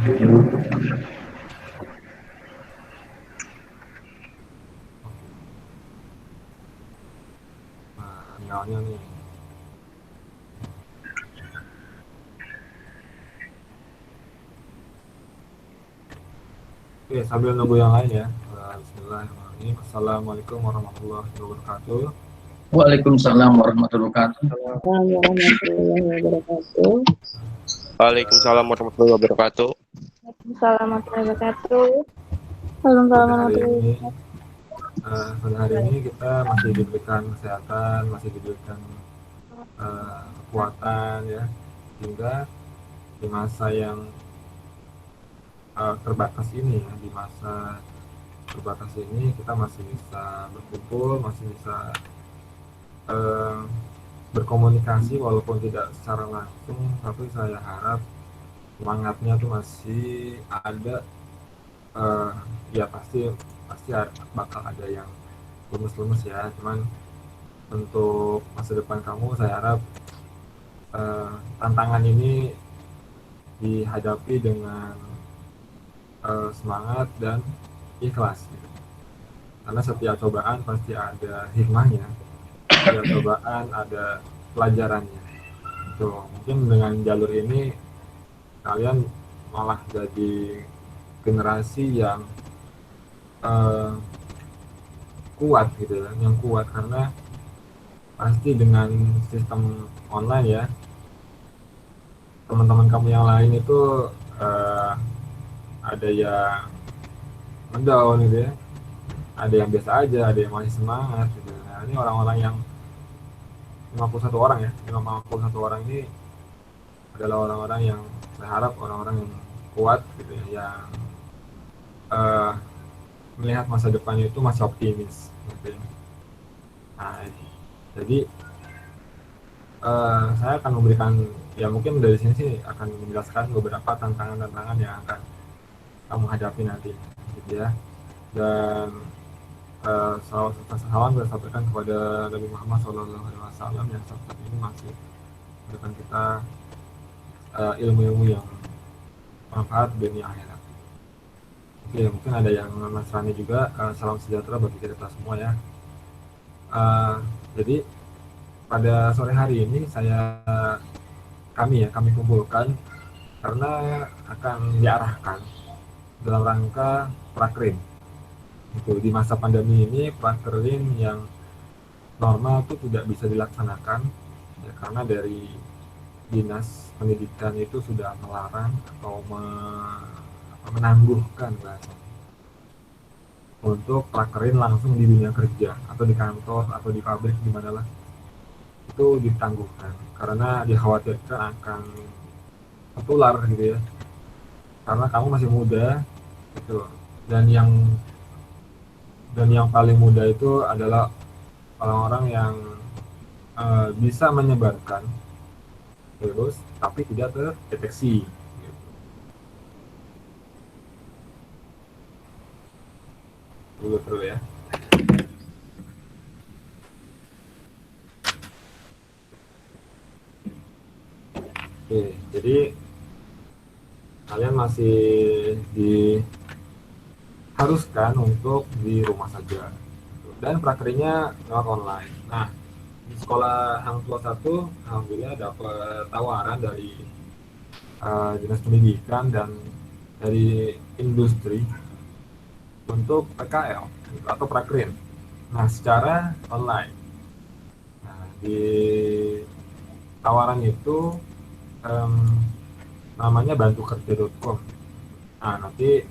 Nah, sinyalnya nih. Oke, sambil nunggu yang lain ya. Bismillahirrahmanirrahim. Assalamualaikum warahmatullahi wabarakatuh. Waalaikumsalam warahmatullahi wabarakatuh. Warahmatullahi wabarakatuh. Waalaikumsalam warahmatullahi wabarakatuh. Waalaikumsalam warahmatullahi wabarakatuh. Pada hari ini kita masih diberikan kesehatan, masih diberikan kekuatan ya, hingga di masa yang terbatas ini ya, di masa terbatas ini kita masih bisa berkumpul, masih bisa berkomunikasi walaupun tidak secara langsung, tapi saya harap semangatnya tuh masih ada. Ya pasti bakal ada yang lemes-lemes ya, cuman untuk masa depan kamu saya harap tantangan ini dihadapi dengan semangat dan ikhlas gitu. Karena setiap cobaan pasti ada hikmahnya, setiap cobaan ada pelajarannya. Tuh, mungkin dengan jalur ini kalian malah jadi generasi yang kuat gitu ya, yang kuat karena pasti dengan sistem online ya, teman-teman kamu yang lain itu ada yang mendown gitu ya, ada yang biasa aja, ada yang masih semangat gitu. Nah, ini orang-orang yang 51 orang ya, 51 orang ini adalah orang-orang yang saya harap orang-orang yang kuat gitu ya, yang melihat masa depannya itu masih optimis gitu ya. Nah, jadi saya akan memberikan ya, mungkin dari sini sih akan menjelaskan beberapa tantangan-tantangan yang akan kamu hadapi nanti gitu ya. Dan salam saya sampaikan kepada Nabi Muhammad SAW yang saat ini masih memberikan kita ilmu-ilmu yang manfaat dunia akhirat. Oke, mungkin ada yang Nasrani juga. Salam sejahtera bagi kita semua ya. Jadi pada sore hari ini kami kumpulkan karena akan diarahkan dalam rangka prakrim. Itu di masa pandemi ini prakrim yang normal itu tidak bisa dilaksanakan ya, karena dari dinas pendidikan itu sudah melarang atau menangguhkan untuk prakerin langsung di dunia kerja atau di kantor atau di pabrik di manalah, itu ditangguhkan karena dikhawatirkan akan tertular gitu ya, karena kamu masih muda gitu. Dan yang paling muda itu adalah orang-orang yang bisa menyebarkan virus tapi tidak terdeteksi gitu. Dulu ya. Oke, jadi kalian masih diharuskan untuk di rumah saja dan prakerinya lewat online. Nah, di sekolah Hang Tua 1 alhamdulillah dapat tawaran dari dinas pendidikan dan dari industri untuk PKL atau prakerin. Nah, secara online. Nah, di tawaran itu namanya bantukerja.com. Nah, nanti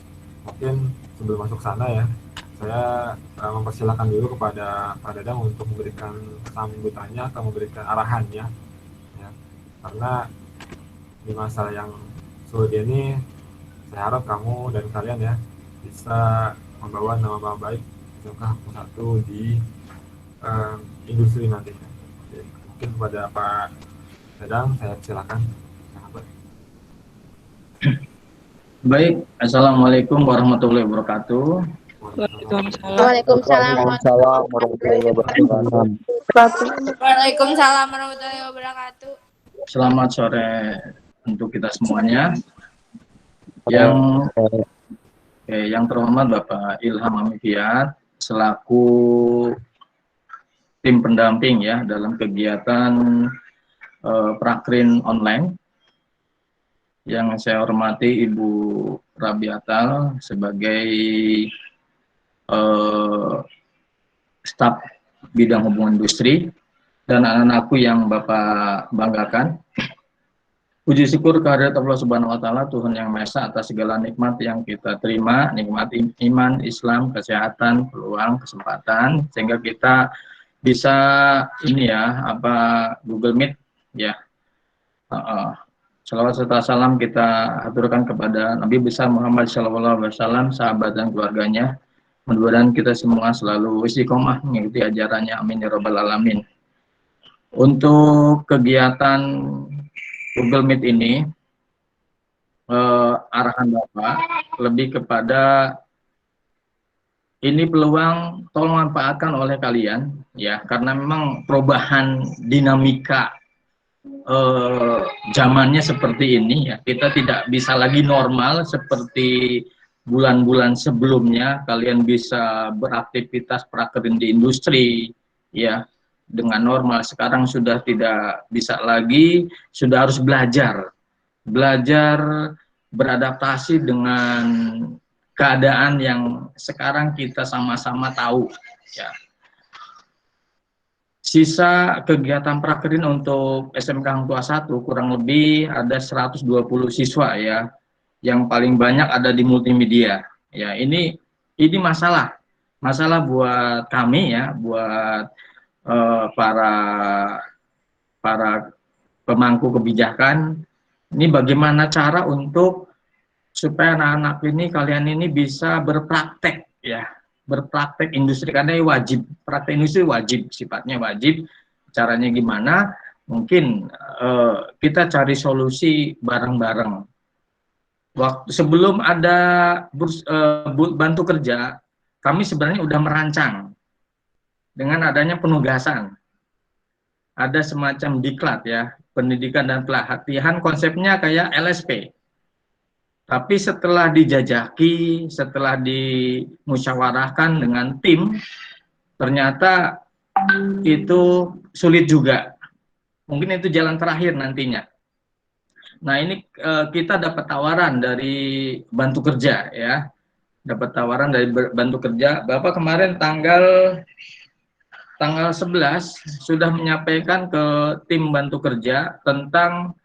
mungkin sebelum masuk sana ya, saya mempersilahkan dulu kepada Pak Dadang untuk memberikan sambutannya atau memberikan arahannya ya. Karena di masa yang sulit ini saya harap kamu dan kalian ya bisa membawa nama baik SMK Hang Tua 1 di industri nantinya. Jadi, mungkin kepada Pak Dadang saya silakan. Baik, Assalamualaikum warahmatullahi wabarakatuh. Waalaikumsalam warahmatullahi wabarakatuh. Waalaikumsalam warahmatullahi wabarakatuh. Selamat sore untuk kita semuanya. Yang yang terhormat Bapak Ilham Amifiat selaku tim pendamping ya dalam kegiatan Prakrin online. Yang saya hormati Ibu Rabiatal sebagai staf bidang hubungan industri dan anak-anakku yang Bapak banggakan. Puji syukur kehadirat Allah Subhanahu wa taala, Tuhan yang Maha Esa, atas segala nikmat yang kita terima, nikmat iman, Islam, kesehatan, peluang, kesempatan, sehingga kita bisa ini ya, Google Meet ya. Salawat serta salam kita aturkan kepada Nabi besar Muhammad SAW, sahabat dan keluarganya. Mudah-mudahan kita semua selalu istiqomah mengikuti ajarannya, amin ya rabbal alamin. Untuk kegiatan Google Meet ini, arahan Bapak lebih kepada ini peluang tolong manfaatkan oleh kalian ya, karena memang perubahan dinamika zamannya seperti ini ya, kita tidak bisa lagi normal seperti bulan-bulan sebelumnya. Kalian bisa beraktivitas prakerin di industri ya dengan normal. Sekarang sudah tidak bisa lagi, sudah harus belajar beradaptasi dengan keadaan yang sekarang kita sama-sama tahu ya. Sisa kegiatan prakerin untuk SMK Hang Tuah 1 kurang lebih ada 120 siswa ya. Yang paling banyak ada di multimedia. Ya, ini masalah buat kami ya, buat para pemangku kebijakan. Ini bagaimana cara untuk supaya anak-anak ini, kalian ini bisa berpraktek ya. Berpraktek industri, karena wajib, praktek industri wajib, sifatnya wajib. Caranya gimana? Mungkin kita cari solusi bareng-bareng. Waktu sebelum ada bantu kerja, kami sebenarnya udah merancang dengan adanya penugasan. Ada semacam diklat ya, pendidikan dan pelatihan, konsepnya kayak LSP. Tapi setelah dijajaki, setelah dimusyawarahkan dengan tim, ternyata itu sulit juga. Mungkin itu jalan terakhir nantinya. Nah, ini kita dapat tawaran dari bantu kerja ya. Dapat tawaran dari bantu kerja. Bapak kemarin tanggal 11 sudah menyampaikan ke tim bantu kerja tentang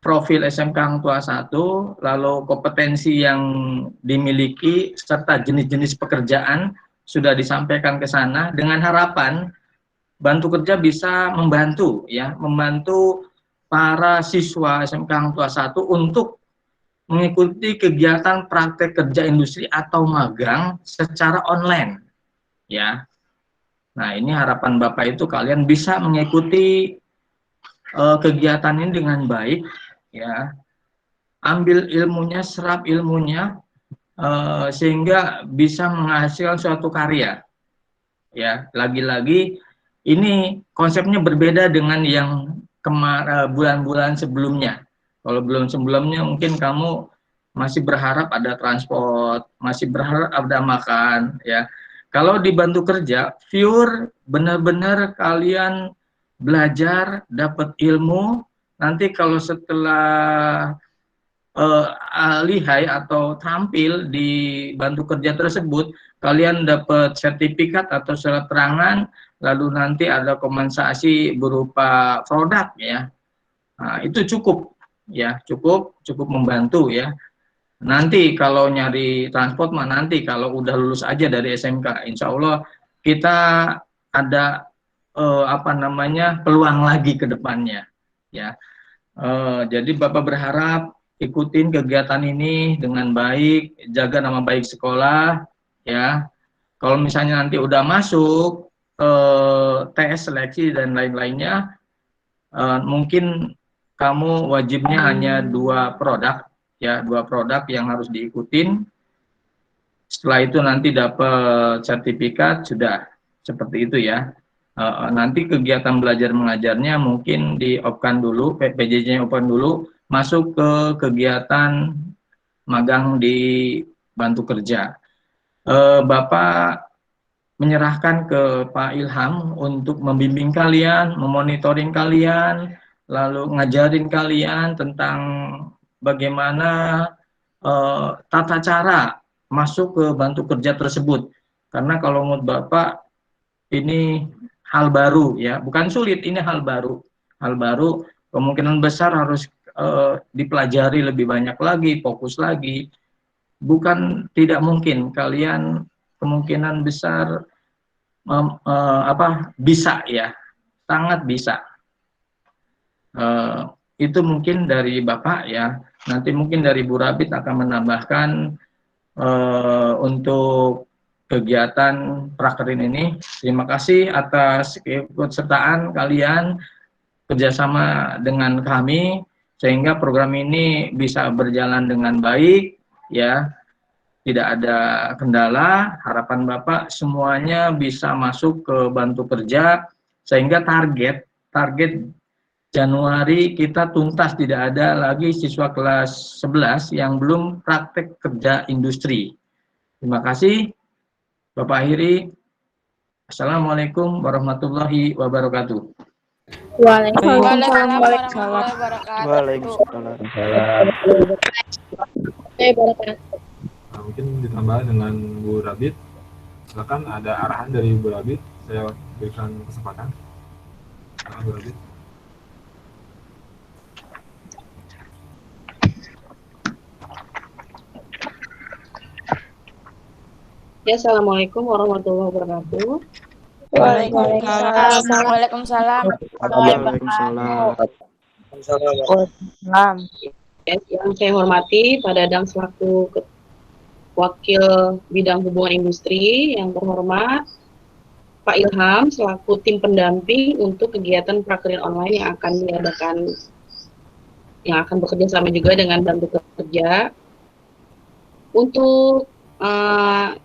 profil SMK Hang Tuah 1, lalu kompetensi yang dimiliki, serta jenis-jenis pekerjaan sudah disampaikan ke sana, dengan harapan bantu kerja bisa membantu para siswa SMK Hang Tuah 1 untuk mengikuti kegiatan praktek kerja industri atau magang secara online ya. Nah, ini harapan Bapak itu kalian bisa mengikuti kegiatan ini dengan baik ya, ambil ilmunya, serap ilmunya, sehingga bisa menghasilkan suatu karya ya. Lagi-lagi ini konsepnya berbeda dengan yang bulan-bulan sebelumnya. Kalau belum sebelumnya mungkin kamu masih berharap ada transport, masih berharap ada makan ya. Kalau dibantu kerja pure, benar-benar kalian belajar, dapat ilmu. Nanti kalau setelah lihai atau tampil di bantu kerja tersebut, kalian dapat sertifikat atau surat terangan, lalu nanti ada kompensasi berupa produk ya. Nah, itu cukup ya, cukup membantu ya. Nanti kalau nyari transport mah nanti kalau udah lulus aja dari SMK, insya Allah kita ada peluang lagi ke depannya ya. Jadi Bapak berharap ikutin kegiatan ini dengan baik, jaga nama baik sekolah ya. Kalau misalnya nanti udah masuk tes seleksi dan lain-lainnya, mungkin kamu wajibnya hanya 2 produk ya, 2 produk yang harus diikutin. Setelah itu nanti dapat sertifikat, sudah seperti itu ya. Nanti kegiatan belajar mengajarnya mungkin di-off-kan dulu, PJJ-nya off-kan dulu, masuk ke kegiatan magang di Bantu Kerja. Bapak menyerahkan ke Pak Ilham untuk membimbing kalian, memonitoring kalian, lalu ngajarin kalian tentang bagaimana tata cara masuk ke Bantu Kerja tersebut. Karena kalau menurut Bapak ini hal baru ya, bukan sulit, ini hal baru. Hal baru kemungkinan besar harus dipelajari lebih banyak lagi, fokus lagi. Bukan tidak mungkin kalian kemungkinan besar bisa ya, sangat bisa. Itu mungkin dari Bapak ya. Nanti mungkin dari Bu Rabit akan menambahkan untuk kegiatan prakerin ini. Terima kasih atas keikutsertaan kalian kerjasama dengan kami sehingga program ini bisa berjalan dengan baik ya, tidak ada kendala. Harapan Bapak semuanya bisa masuk ke Bantu Kerja sehingga target Januari kita tuntas, tidak ada lagi siswa kelas 11 yang belum praktek kerja industri. Terima kasih, Bapak akhiri. Assalamualaikum warahmatullahi wabarakatuh. Waalaikumsalam warahmatullahi wabarakatuh. Waalaikumsalam. Nah, mungkin ditambah dengan Bu Rabit. Silakan, ada arahan dari Bu Rabit. Saya berikan kesempatan. Silakan, Bu Rabit. Ya, Assalamualaikum warahmatullahi wabarakatuh. Waalaikumsalam. Waalaikumsalam. Ya, yang saya hormati Pak Dadang selaku Wakil Bidang Hubungan Industri, yang terhormat Pak Ilham selaku tim pendamping untuk kegiatan prakerin online yang akan diadakan, yang akan bekerja sama juga dengan Bantu Kerja. Untuk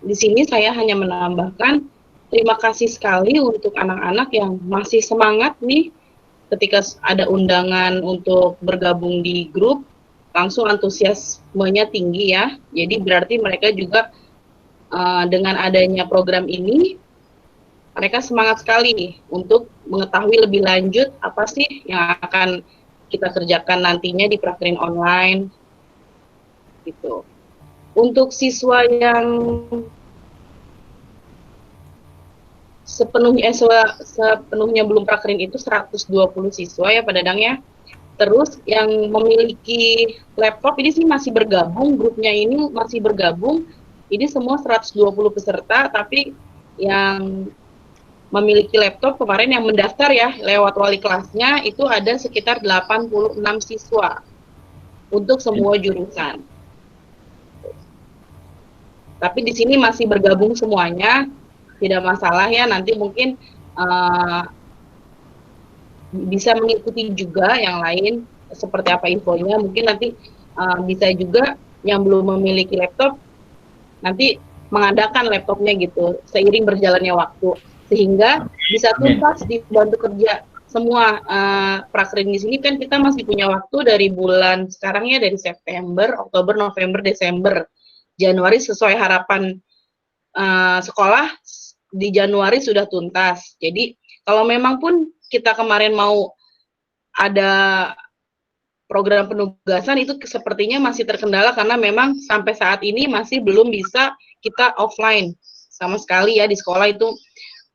di sini saya hanya menambahkan terima kasih sekali untuk anak-anak yang masih semangat nih ketika ada undangan untuk bergabung di grup, langsung antusiasmenya tinggi ya. Jadi berarti mereka juga dengan adanya program ini, mereka semangat sekali nih untuk mengetahui lebih lanjut apa sih yang akan kita kerjakan nantinya di prakerin online gitu. Untuk siswa yang sepenuhnya belum prakerin itu 120 siswa ya Pak Dadang ya. Terus yang memiliki laptop ini sih masih bergabung, grupnya ini masih bergabung. Ini semua 120 peserta, tapi yang memiliki laptop kemarin yang mendaftar ya lewat wali kelasnya itu ada sekitar 86 siswa untuk semua jurusan. Tapi di sini masih bergabung semuanya, tidak masalah ya, nanti mungkin bisa mengikuti juga yang lain seperti apa infonya, mungkin nanti bisa juga yang belum memiliki laptop nanti mengadakan laptopnya gitu seiring berjalannya waktu sehingga bisa tuntas di Bantu Kerja semua. Prakerin di sini kan kita masih punya waktu dari bulan sekarang ya, dari September, Oktober, November, Desember, Januari sesuai harapan sekolah di Januari sudah tuntas. Jadi kalau memang pun kita kemarin mau ada program penugasan itu sepertinya masih terkendala karena memang sampai saat ini masih belum bisa kita offline sama sekali ya. Di sekolah itu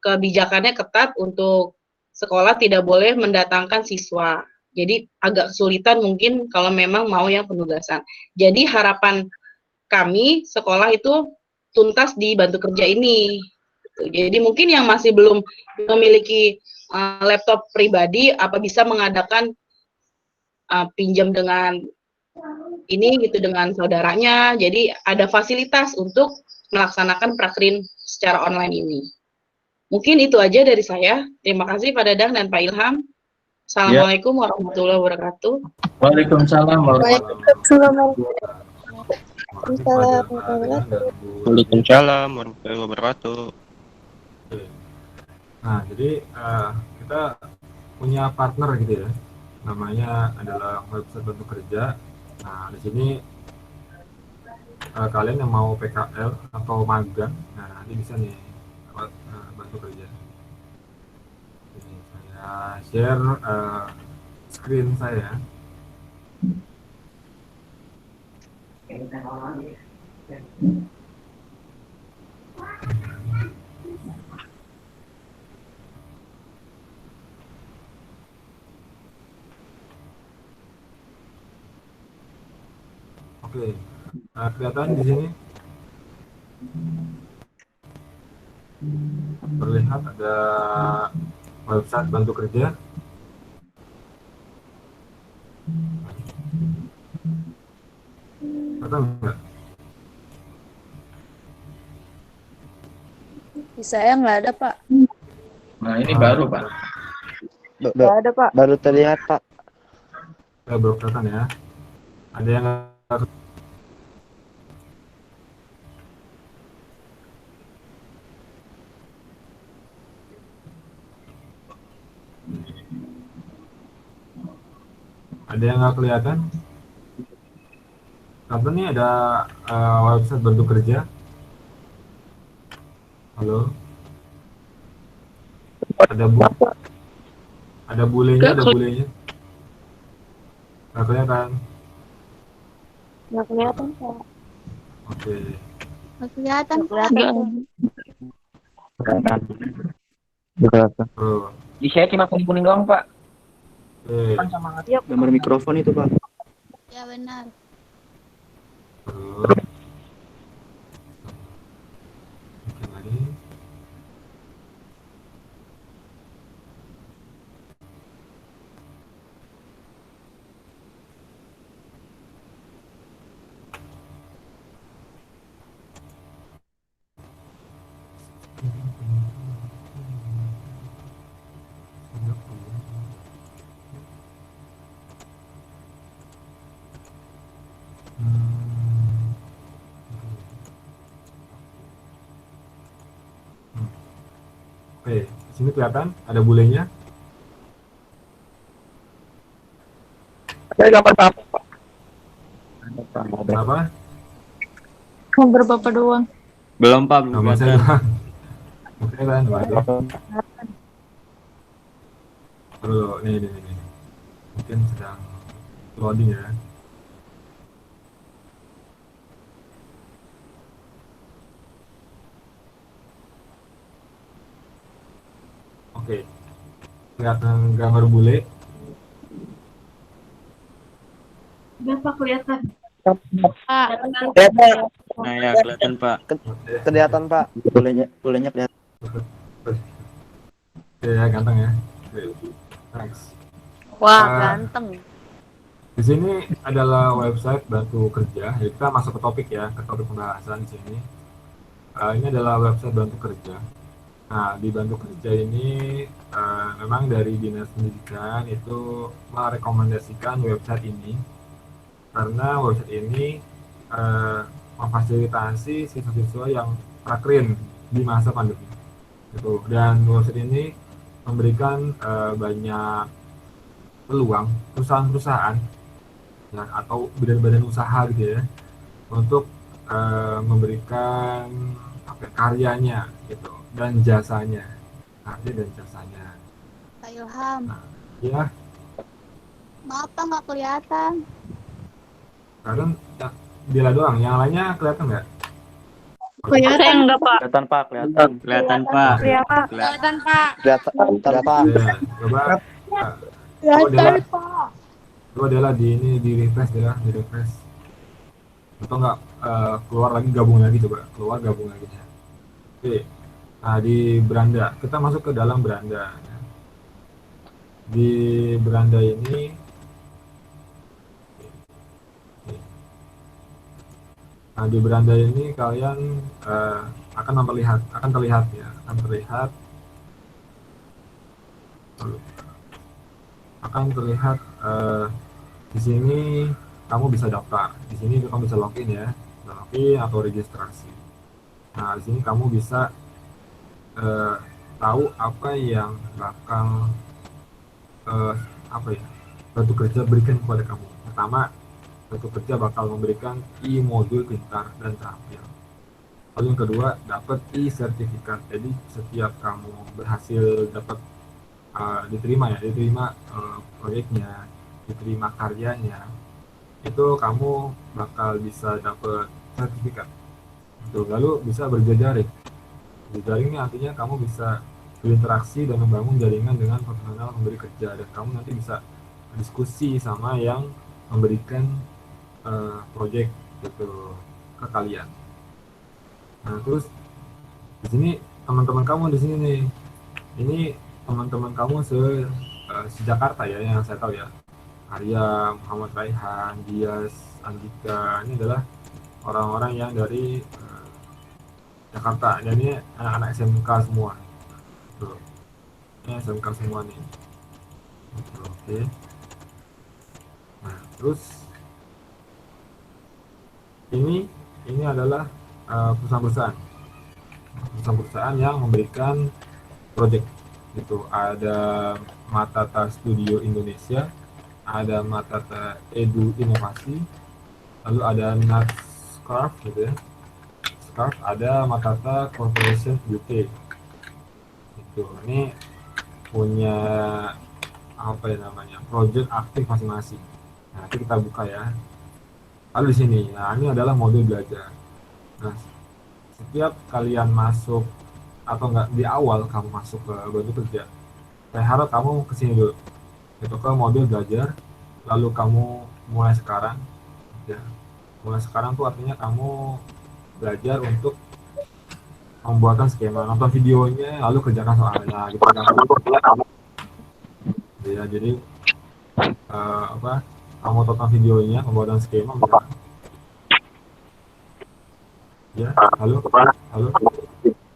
kebijakannya ketat untuk sekolah tidak boleh mendatangkan siswa. Jadi agak kesulitan mungkin kalau memang mau yang penugasan. Jadi harapan kami sekolah itu tuntas di Bantu Kerja ini. Jadi mungkin yang masih belum memiliki laptop pribadi apa bisa mengadakan pinjam dengan ini gitu dengan saudaranya. Jadi ada fasilitas untuk melaksanakan prakerin secara online ini. Mungkin itu aja dari saya. Terima kasih Pak Dadang dan Pak Ilham. Assalamualaikum warahmatullahi wabarakatuh. Waalaikumsalam Waalaikumsalam warahmatullahi wabarakatuh. Nah, jadi kita punya partner gitu ya, namanya adalah website Bantu Kerja. Nah, di sini kalian yang mau PKL atau magang, nah nanti bisa nih lewat bantu kerja. Ini saya share screen saya. Oke, kelihatan di sini terlihat ada website bantu kerja. Atau enggak? Di saya nggak ada, Pak. Nah, ini baru, Pak. Nggak ada, Pak. Baru terlihat, Pak. Baru kelihatan ya. Ada yang nggak? Ada yang nggak kelihatan? Karena nih ada website bantu kerja. Halo. Ada bulenya, ada bulenya. Nggak kelihatan. Nggak kelihatan, Pak. Oke. Nggak kelihatan, Pak. Oh. Di saya cuma kuning-kuning doang, Pak. Oke. Gambar mikrofon itu, Pak. Ya, benar. Terus. Bikin lagi. Oke, di sini kelihatan ada bulenya. Ada gambar apa, Pak? Apa? Gambar Bapak doang. Belum, Pak. Belum Nama saya doang. Oke kan, waduh. Perlu, nih. Mungkin sedang loading ya. Oke, kelihatan gambar bule. Udah, Pak, kelihatan. Nah, ya, kelihatan, Pak. Kelihatan, Pak. Bolehnya kelihatan. Oke ya, ganteng ya. Oke, thanks. Wah, ganteng. Di sini adalah website bantu kerja. Ya, kita masuk ke topik ya, ke topik pembahasan di sini. Ini adalah website bantu kerja. Nah, di bantu kerja ini memang dari Dinas Pendidikan itu merekomendasikan website ini karena website ini memfasilitasi siswa-siswa yang prakrin di masa pandemi. Gitu. Dan website ini memberikan banyak peluang perusahaan-perusahaan ya, atau badan-badan usaha gitu ya untuk memberikan karyanya gitu dan jasanya, karya dan jasanya. Pak Ilham. Nah, ya, Maaf, Pak, nggak kelihatan. kadang ya, dia doang, yang lainnya kelihatan nggak? Kelihatan enggak, Pak? Kelihatan, Pak. Kelihatan, Pak. Kelihatan, Pak. Kelihatan. Ya, coba Kelihatan, Pak. coba adalah di refresh ya, di refresh atau nggak keluar lagi, gabung lagi, coba keluar gabung lagi ya. Oke, nah di beranda kita masuk ke dalam beranda ya. Di beranda ini nah di beranda ini kalian akan terlihat di sini kamu bisa daftar, di sini kamu bisa login ya, login atau registrasi. Nah, di sini kamu bisa tahu apa yang bakal bantu kerja berikan kepada kamu. Pertama, Kartu kerja bakal memberikan e-modul pintar dan terampil. Lalu yang kedua, dapat e-sertifikat. Jadi setiap kamu berhasil dapat diterima proyeknya, diterima karyanya, itu kamu bakal bisa dapat sertifikat. Tuh, lalu bisa berjejaring. Berjejaring ini artinya kamu bisa berinteraksi dan membangun jaringan dengan profesional pemberi kerja, dan kamu nanti bisa diskusi sama yang memberikan proyek gitu ke kalian. Nah, terus di sini teman-teman kamu di sini nih, ini teman-teman kamu se Jakarta ya, yang saya tahu ya. Arya, Muhammad Raihan, Dias, Andika, ini adalah orang-orang yang dari Jakarta, dan ini anak-anak SMK semua. Tuh. Ini SMK semua nih. Oke. Nah, terus ini adalah perusahaan-perusahaan yang memberikan project gitu. Ada Matata Studio Indonesia, ada Matata Edu Inovasi, lalu ada Natscraft gitu ya. Scarf, ada Matata Corporation UK. Itu ini punya apa ya namanya, project aktif masing-masing. Nah, nanti kita buka ya. Lalu di sini, nah ini adalah modul belajar. Nah, setiap kalian masuk atau enggak di awal kamu masuk ke Bantu Kerja, saya harap kamu kesini dulu, itu ke modul belajar. Lalu kamu mulai sekarang, ya. Mulai sekarang tuh artinya kamu belajar untuk pembuatan skema, nonton videonya, lalu kerjakan soalnya, gitu kan. Ya, jadi kamu tonton videonya, pembuatan skema, misalkan. Ya, halo,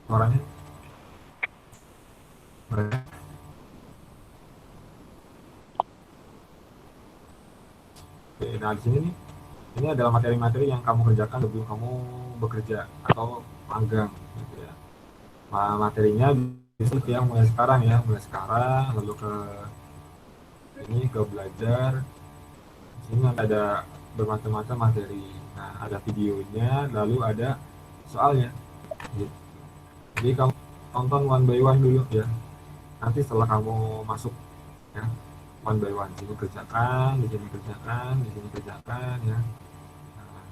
suaranya. Oke, nah di sini nih, ini adalah materi-materi yang kamu kerjakan sebelum kamu bekerja atau magang, gitu ya. Materinya bisa yang mulai sekarang ya, lalu ke belajar. Di sini ada bermacam-macam materi. Nah, ada videonya, lalu ada soalnya. Gitu. Jadi kamu tonton one by one dulu ya. Nanti setelah kamu masuk ya, one by one, di sini kerjakan ya. Nah,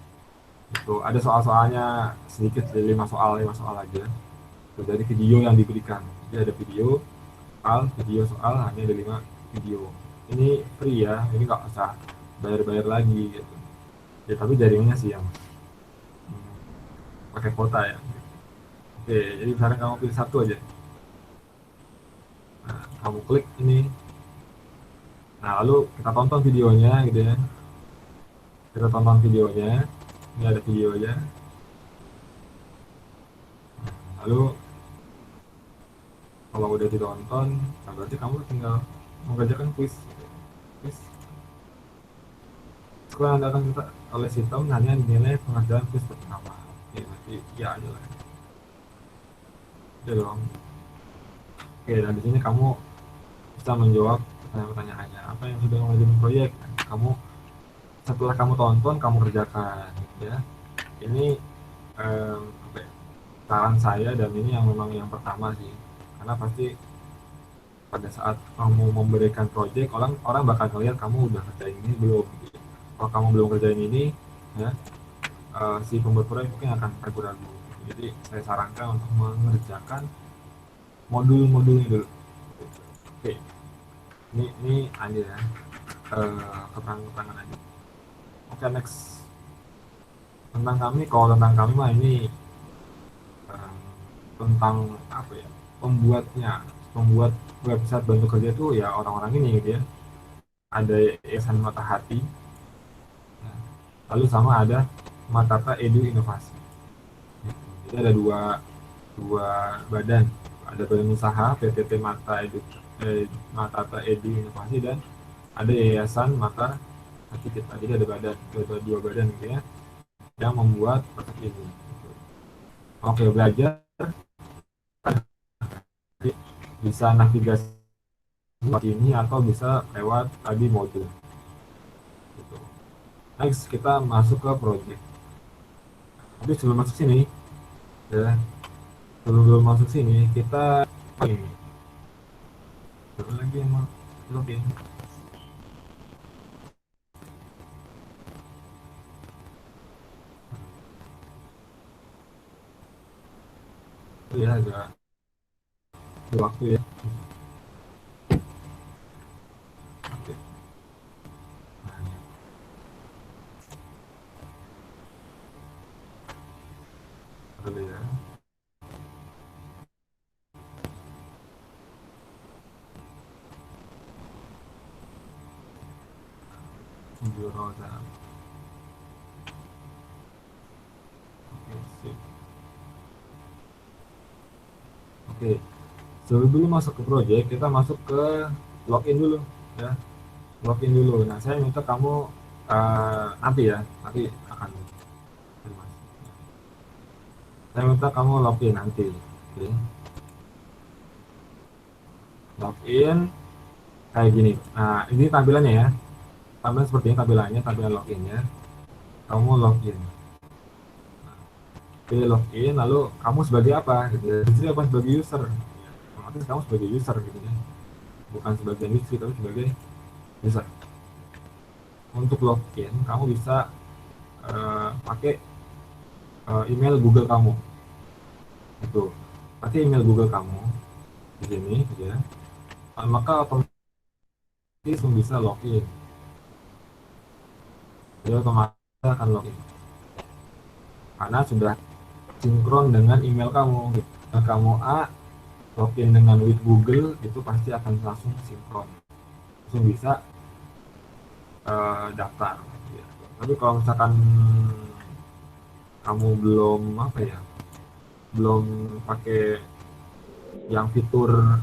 itu ada soal-soalnya sedikit, 5 soal aja. Dari video yang diberikan. Jadi ada video soal hanya ada 5 video. Ini free ya, ini nggak usah bayar lagi gitu. Ya tapi jaringannya sih yang pakai kuota ya. Oke, jadi misalnya kamu pilih satu aja. Nah, kamu klik ini. Nah, lalu kita tonton videonya gitu ya. Ini ada videonya. Lalu kalau udah ditonton, nah berarti kamu tinggal mengerjakan kuis. Setelah Anda akan oleh sistem hanya dinilai pengerjaan kuis pertama. Oke, berarti ya aja lah. Udah dong. Oke, dan di sini kamu bisa menjawab pertanyaan-pertanyaannya. Apa yang sudah mengajukan proyek? Setelah kamu tonton, kamu kerjakan, gitu ya. Ini saran saya, dan ini yang memang yang pertama sih, karena pasti pada saat kamu memberikan proyek, orang bakal ngeliat kamu udah kerjain ini belum. Gitu. Kalau kamu belum kerjain ini, ya si pembuat proyek mungkin akan ragu-ragu. Jadi saya sarankan untuk mengerjakan modul-modul ini dulu. Oke, ini aja ya, keterangan aja. Oke, next. Tentang kami mah ini tentang apa ya, pembuat website Bantu Kerja itu ya orang-orang ini gitu ya. Ada Yayasan Mata Hati, lalu sama ada Matata Edu Inovasi. Jadi ada dua badan, ada badan usaha PTT Matata Edu Inovasi, dan ada Yayasan Mata Hati kita. Jadi ada dua badan gitu ya, yang membuat produk ini. Oke, belajar bisa navigasi ini atau bisa lewat tadi modul gitu. Next kita masuk ke project. Tapi sebelum masuk sini, ya, sebelum masuk sini kita ini lagi mau login. Oh ya, agak waktu ya. Oke. Nah, ini. Dulu ya. Video roda. Oke, sip. Oke. Sebelum masuk ke project, kita masuk ke login dulu, ya. Login dulu. Nah, saya minta kamu nanti ya, nanti akan saya minta kamu login nanti. Oke. Login kayak gini. Nah, ini tampilannya ya. Tampilan seperti ini tampilannya, tampilan loginnya. Kamu login. Pilih login, lalu kamu sebagai apa? Gitu ya. Jadi apa sebagai user? Otomatis kamu sebagai user gitu ya. Bukan sebagai industri, tapi sebagai user. Untuk login, kamu bisa pakai email Google kamu. Itu. Pakai email Google kamu di sini, gitu ya. Maka otomatis bisa login. Jadi otomatis akan login. Karena sudah sinkron dengan email kamu. Gitu. Nah, kamu login dengan with Google itu pasti akan langsung sinkron, langsung bisa daftar. Gitu. Tapi kalau misalkan kamu belum apa ya, belum pakai yang fitur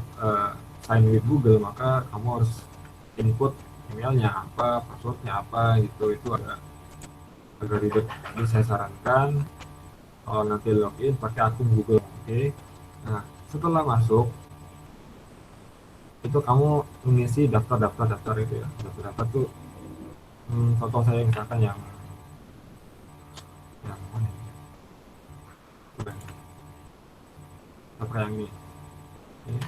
sign with Google, maka kamu harus input emailnya apa, passwordnya apa gitu. Itu agak ribet. Jadi saya sarankan kalau nanti login pakai akun Google. Oke. Nah, setelah masuk itu kamu mengisi daftar itu ya. Daftar tuh contoh saya misalkan yang mana ini? Coba ini. Daftar yang ini. Ini.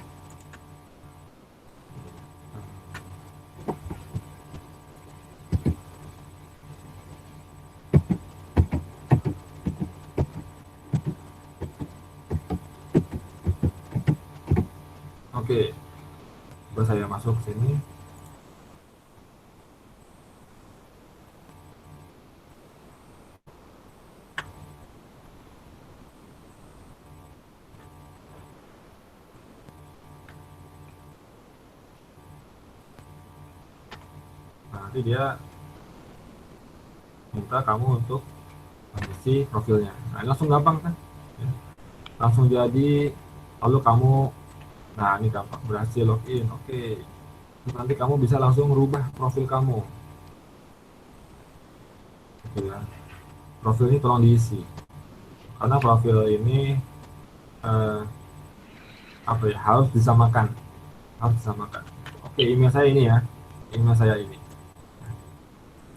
Oke, coba saya masuk sini. Nah, nanti dia minta kamu untuk mengisi profilnya. Nah, ini langsung gampang kan? Ya. Langsung jadi, lalu kamu, nah ini gampang, berhasil login. Oke. Nanti kamu bisa langsung merubah profil kamu. Gitu ya. Profil ini tolong diisi. Karena profil ini apa ya, harus disamakan. Harus disamakan. Oke, email saya ini ya. Email saya ini.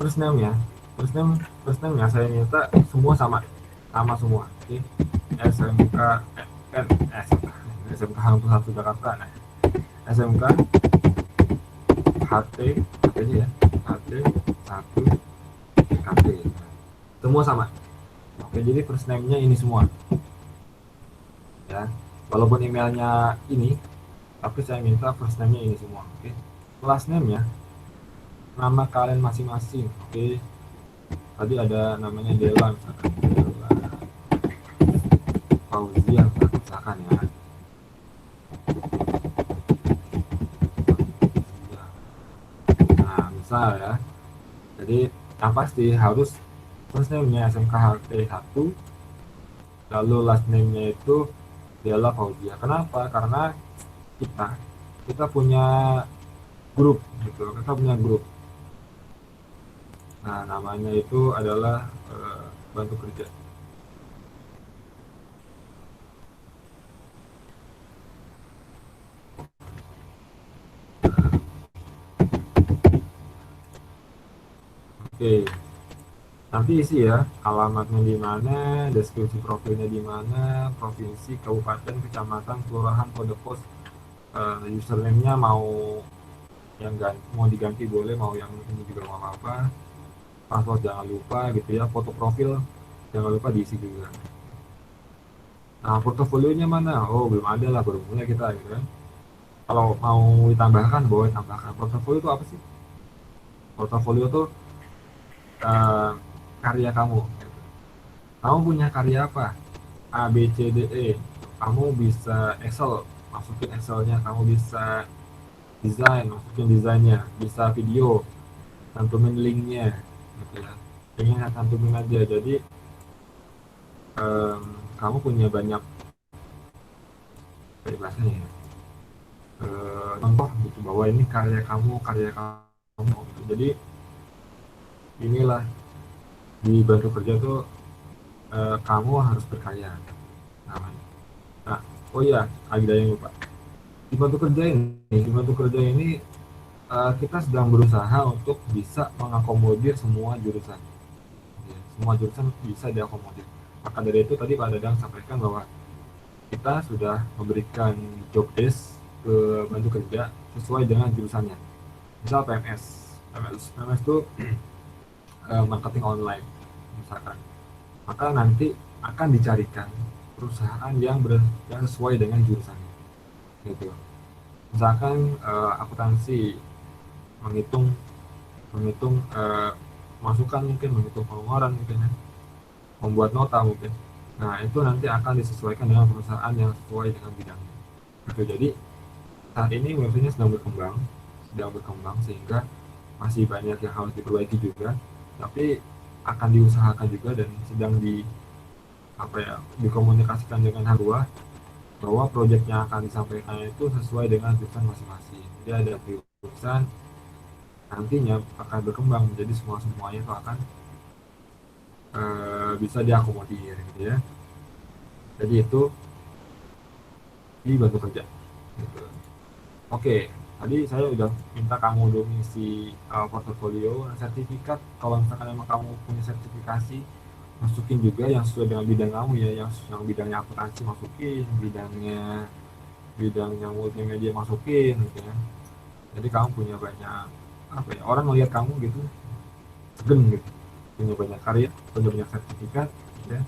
First name ya. First name ya saya minta semua sama semua. Oke. SMK SMK untuk satu Jakarta. Nah, SMK HT ya. HT 1 KT. Semua sama. Oke, jadi first name-nya ini semua. Ya. Walaupun emailnya ini, tapi saya minta first name-nya ini semua. Oke. Last name-nya nama kalian masing-masing. Oke. Tadi ada namanya Dela misalkan. Dela Fauzia misalkan ya. Nah, misal ya. Jadi yang pasti harus first name-nya SMKHT 1, lalu last name-nya itu Dela Fauzia. Kenapa? Karena kita punya grup gitu. Kita punya grup. Nah, namanya itu adalah Bantu Kerja. Oke. Nanti isi ya, alamatnya di mana, deskripsi profilnya di mana, provinsi, kabupaten, kecamatan, kelurahan, kode pos, username-nya mau yang mau diganti boleh, mau yang ini juga mau apa, password jangan lupa gitu ya, foto profil jangan lupa diisi juga. Nah, portofolionya mana? Oh, belum ada lah, baru mulai kita gitu kan. Kalau mau ditambahkan, boleh tambahkan. Portofolio itu apa sih? Portofolio tuh eh, karya kamu. Gitu. Kamu punya karya apa? A, B, C, D, E. Kamu bisa Excel, masukin Excelnya. Kamu bisa desain, masukin desainnya. Bisa video, cantumin linknya. Gitu ya. Pengen cantumin aja. Jadi em, kamu punya banyak bahasanya ya. Contoh gitu bahwa ini karya kamu gitu. Jadi inilah di bantu kerja tuh kamu harus berkarya namanya. Nah, oh iya, ada yang lupa. Di bantu kerja ini kita sedang berusaha untuk bisa mengakomodir semua jurusan. Ya, semua jurusan bisa diakomodir. Maka dari itu tadi Pak Dadang sampaikan bahwa kita sudah memberikan job desk ke bantu kerja sesuai dengan jurusannya. Misal PMS itu marketing online misalkan. Maka nanti akan dicarikan perusahaan yang sesuai dengan jurusannya gitu. Misalkan akuntansi menghitung menghitung masukan, mungkin menghitung pengeluaran, mungkin ya, membuat nota mungkin. Nah, itu nanti akan disesuaikan dengan perusahaan yang sesuai dengan bidangnya gitu. Jadi saat ini websitenya sedang berkembang sehingga masih banyak yang harus diperbaiki juga, tapi akan diusahakan juga dan sedang dikomunikasikan dengan Harua bahwa proyek yang akan disampaikan itu sesuai dengan jurusan masing-masing. Jadi ada jurusan nantinya akan berkembang menjadi semuanya itu akan bisa diakomodir gitu ya. Jadi itu di bantu kerja gitu. Oke, tadi saya udah minta kamu udah ngisi portofolio, sertifikat. Kalau misalkan emang kamu punya sertifikasi, masukin juga yang sesuai dengan bidang kamu ya, yang bidangnya akuntansi masukin, bidangnya multimedia masukin gitu ya. Jadi kamu punya banyak apa ya, orang melihat kamu gitu segen gitu, punya banyak karya, punya banyak sertifikat gitu ya,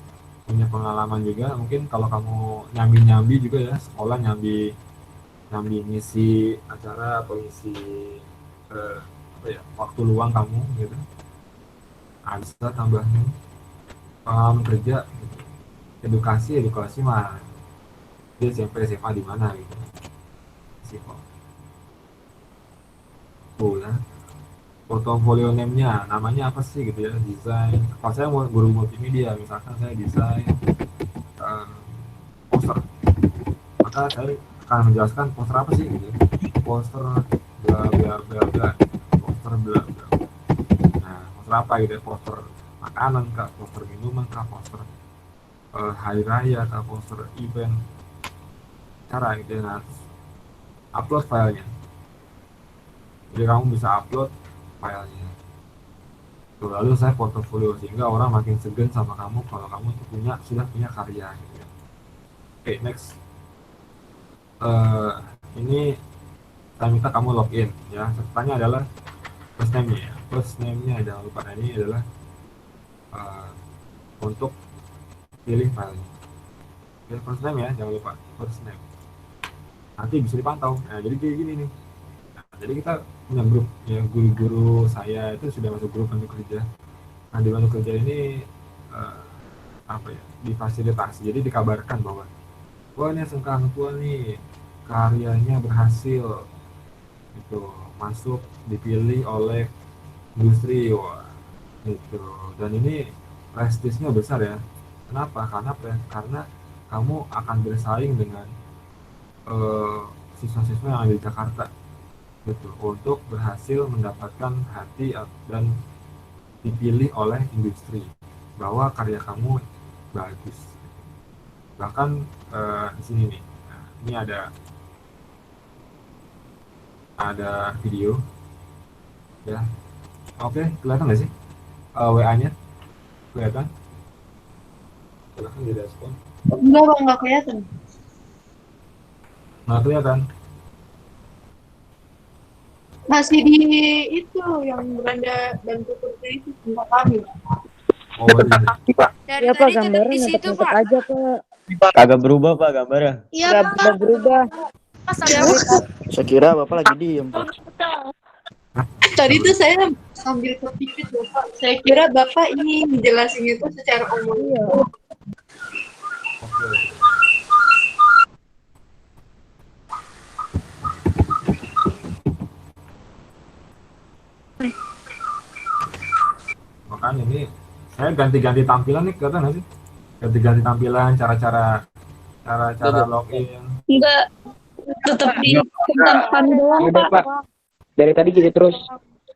punya pengalaman juga. Mungkin kalau kamu nyambi juga ya, sekolah nyambi nyambi ngisi acara atau ngisi apa ya, waktu luang kamu gitu, bisa tambahin pengalaman kerja gitu. edukasi mah dia SMP SMA di mana gitu sih kok tuh ya. Portofolio name-nya namanya apa sih gitu ya, desain. Kalau saya mau guru multimedia, misalkan saya desain eh, poster, maka saya akan menjelaskan poster apa sih gitu ya. Poster bla bla bla bla, poster bla bla. Nah, poster apa gitu ya, poster makanan kah, poster minuman kah, poster hari raya kah, poster event cara gitu ya. Nah, upload filenya, jadi kamu bisa upload filenya tuh, lalu saya portofolio sehingga orang makin segan sama kamu kalau kamu tuh sudah punya karya gitu ya. Oke, next. Eh, ini saya minta kamu login ya. Ceritanya adalah first name-nya jangan lupa. Nah, ini adalah eh, untuk pilih filenya. Ya, first name ya, jangan lupa first name. Nanti bisa dipantau. Nah, jadi kayak gini nih. Nah, jadi kita punya grup ya, guru-guru saya itu sudah masuk grup bantu kerja. Nah, di bantu kerja ini eh, apa ya, difasilitasi. Jadi dikabarkan bahwa wah, ini SMK Hang Tuah nih karyanya berhasil itu masuk, dipilih oleh industri, wah gitu. Dan ini prestisnya besar ya. Kenapa? Karena kamu akan bersaing dengan eh, siswa-siswa yang ada di Jakarta gitu untuk berhasil mendapatkan hati dan dipilih oleh industri bahwa karya kamu bagus. Bahkan di sini nih, nah, ini ada video ya. Oke, kelihatan nggak sih WA-nya? Kelihatan? Silahkan direspon. Enggak bang, nggak kelihatan. Nggak kelihatan. Masih di itu yang beranda bantu kerja itu tempat kami. Oh, ini. Dari Iya Pak, tadi tetap gambarnya di situ nyetep-nyetep pak. aja Pak. Kagak berubah Pak gambarnya. Iya Nggak berubah. Saya kira Bapak lagi diem. Tadi tuh saya sambil kepikir bapak. Saya kira bapak ini menjelasin itu secara umum. Iya. Oke. Makanya ini saya ganti-ganti tampilan nih, kelihatan nggak sih? Ganti-ganti tampilan, cara-cara login. Enggak, tetap di tentang kami doang, Udah Pak. Pak, dari tadi gitu terus.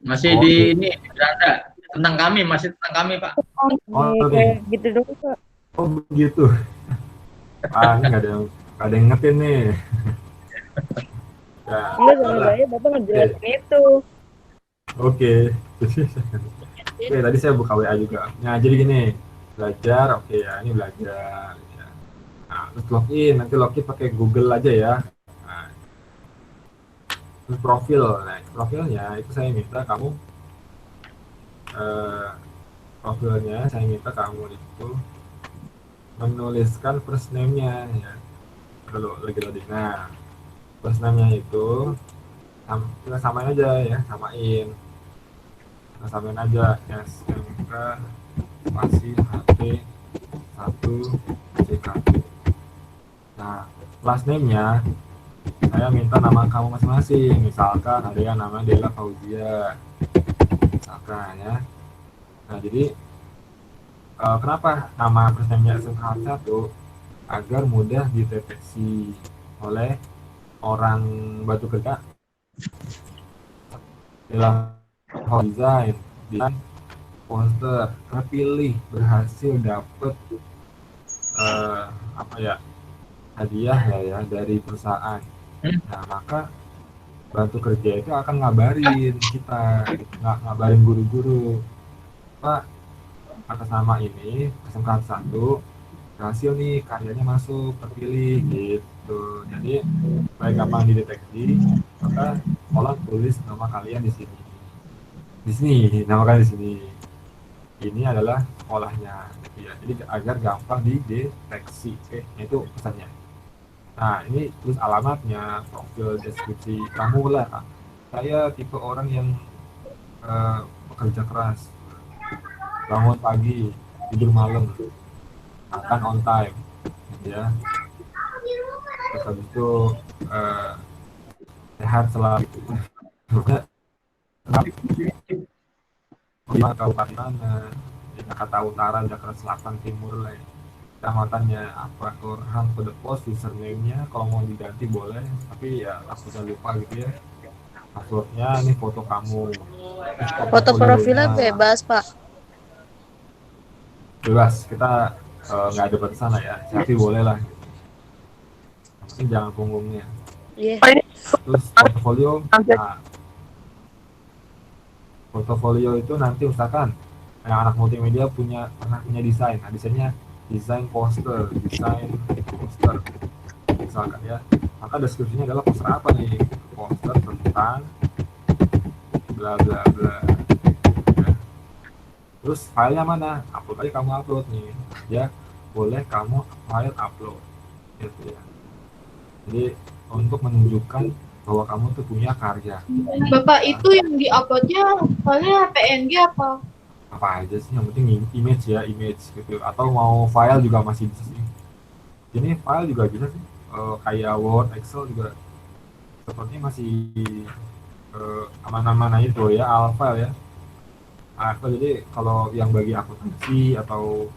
Masih Oh, di ini beranda tentang kami, masih tentang kami Pak. Oh, Kayak oke. gitu doang Pak. Oh begitu. Ah, ini nggak ada yang ngetin nih. Ya, Enggak sama udahlah. saya Bapak ngejelasin itu. Oke. Oke, tadi saya buka WA juga. Nah, jadi gini, belajar, oke ya, ini belajar. Ya. Nah, terus login, nanti login pakai Google aja ya. Nah, terus profil, nah profilnya itu saya minta kamu, profilnya saya minta kamu itu menuliskan first name-nya ya. Dulu lagi loading. Nah, first name-nya itu kita samain aja ya, samain. Kita samain aja SMK spasi HP 1 CKP. Nah, last name-nya saya minta nama kamu masing-masing. Misalkan ada yang namanya Dela Fauzia. Misalkan ya. Nah, jadi kenapa nama first name-nya SMK 1? Agar mudah dideteksi oleh orang Batu Kerja dalam desain dan poster terpilih berhasil dapet apa ya, hadiah ya dari perusahaan. Nah, maka Bantu Kerja itu akan ngabarin kita, ngabarin guru-guru, Pak, atas nama ini SMK 1 berhasil nih, karyanya masuk terpilih gitu. Jadi supaya gampang dideteksi, maka tolong tulis nama kalian di sini. Di sini nama kalian di sini. Ini adalah sekolahnya, gitu ya. Jadi agar gampang dideteksi. Oke, itu pesannya. Nah, ini tulis alamatnya, profil, deskripsi kamu lah, Kak. Saya tipe orang yang bekerja keras, bangun pagi, tidur malam, makan on time, ya. Terus habis itu sehat selalu. Di kabupaten mana? Di Jakarta Utara, Jakarta Selatan, Timur lah. Kecamatannya apa, kelurahan, kode pos, username-nya kalau mau diganti boleh, tapi ya aku jangan lupa gitu ya. Passwordnya ini foto kamu. Foto profilnya bebas, Pak. Bebas, kita nggak ada batasan lah ya, selfie boleh lah. Yang penting jangan punggungnya. Iya. Terus portofolio, nah, portofolio itu nanti misalkan yang anak multimedia pernah punya desain, nah desainnya desain poster misalkan ya, maka deskripsinya adalah poster apa nih, poster tentang bla bla bla ya. Terus filenya mana, upload aja, kamu upload nih ya, boleh kamu file upload gitu ya. Jadi untuk menunjukkan bahwa kamu tuh punya karya. Bapak itu yang di-uploadnya soalnya PNG apa? Apa aja sih, yang penting image ya, image gitu, atau mau file juga masih bisa sih. Ini file juga bisa sih, kayak Word, Excel juga sepertinya masih aman-aman aja tuh ya, all file ya. Alpha, jadi kalau yang bagi akuntansi atau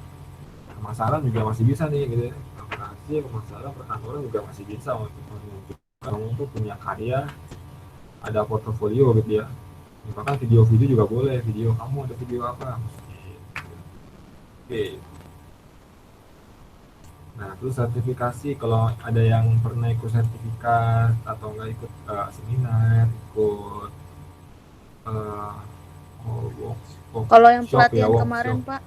pemasaran juga masih bisa nih gitu ya. Akuntansi, pemasaran, perkantoran juga masih bisa untuk menunjukkan kamu tuh punya karya, ada portofolio gitu ya. Bahkan video-video juga boleh, video kamu ada video apa. Oke. Nah, terus sertifikasi, kalau ada yang pernah ikut sertifikat atau enggak ikut seminar, ikut Kalau yang workshop pelatihan ya, kemarin, workshop. Pak.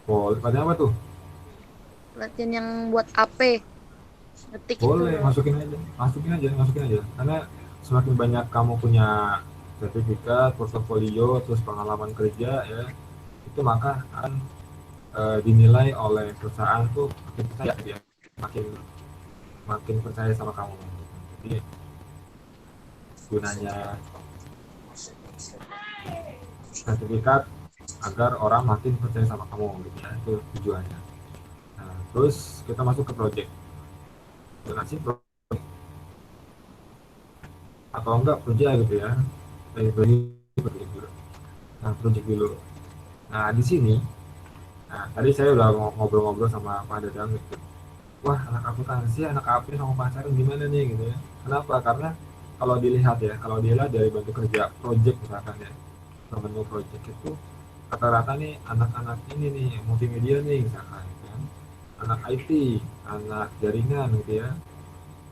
Boleh, pada apa tuh? Latihan yang buat AP. Ngetik Boleh, itu. masukin aja. Karena semakin banyak kamu punya sertifikat, portofolio, terus pengalaman kerja ya, itu maka akan dinilai oleh perusahaan tuh makin percaya dia, makin makin percaya sama kamu. Jadi gunanya sertifikat agar orang makin percaya sama kamu gitu ya, itu tujuannya. Nah, terus kita masuk ke project. Donasi atau enggak project gitu ya. Project dulu. Nah, project dulu. Nah, di sini, nah tadi saya udah ngobrol-ngobrol sama Pak Dadang gitu. Wah, anak akuntansi, anak AP sama pasaran gimana nih gitu ya. Kenapa? Karena kalau dilihat dari bentuk kerja project misalkan ya, bentuk project itu rata-rata nih anak-anak ini nih multimedia nih misalkan gitu kan. Anak IT, anak jaringan gitu ya.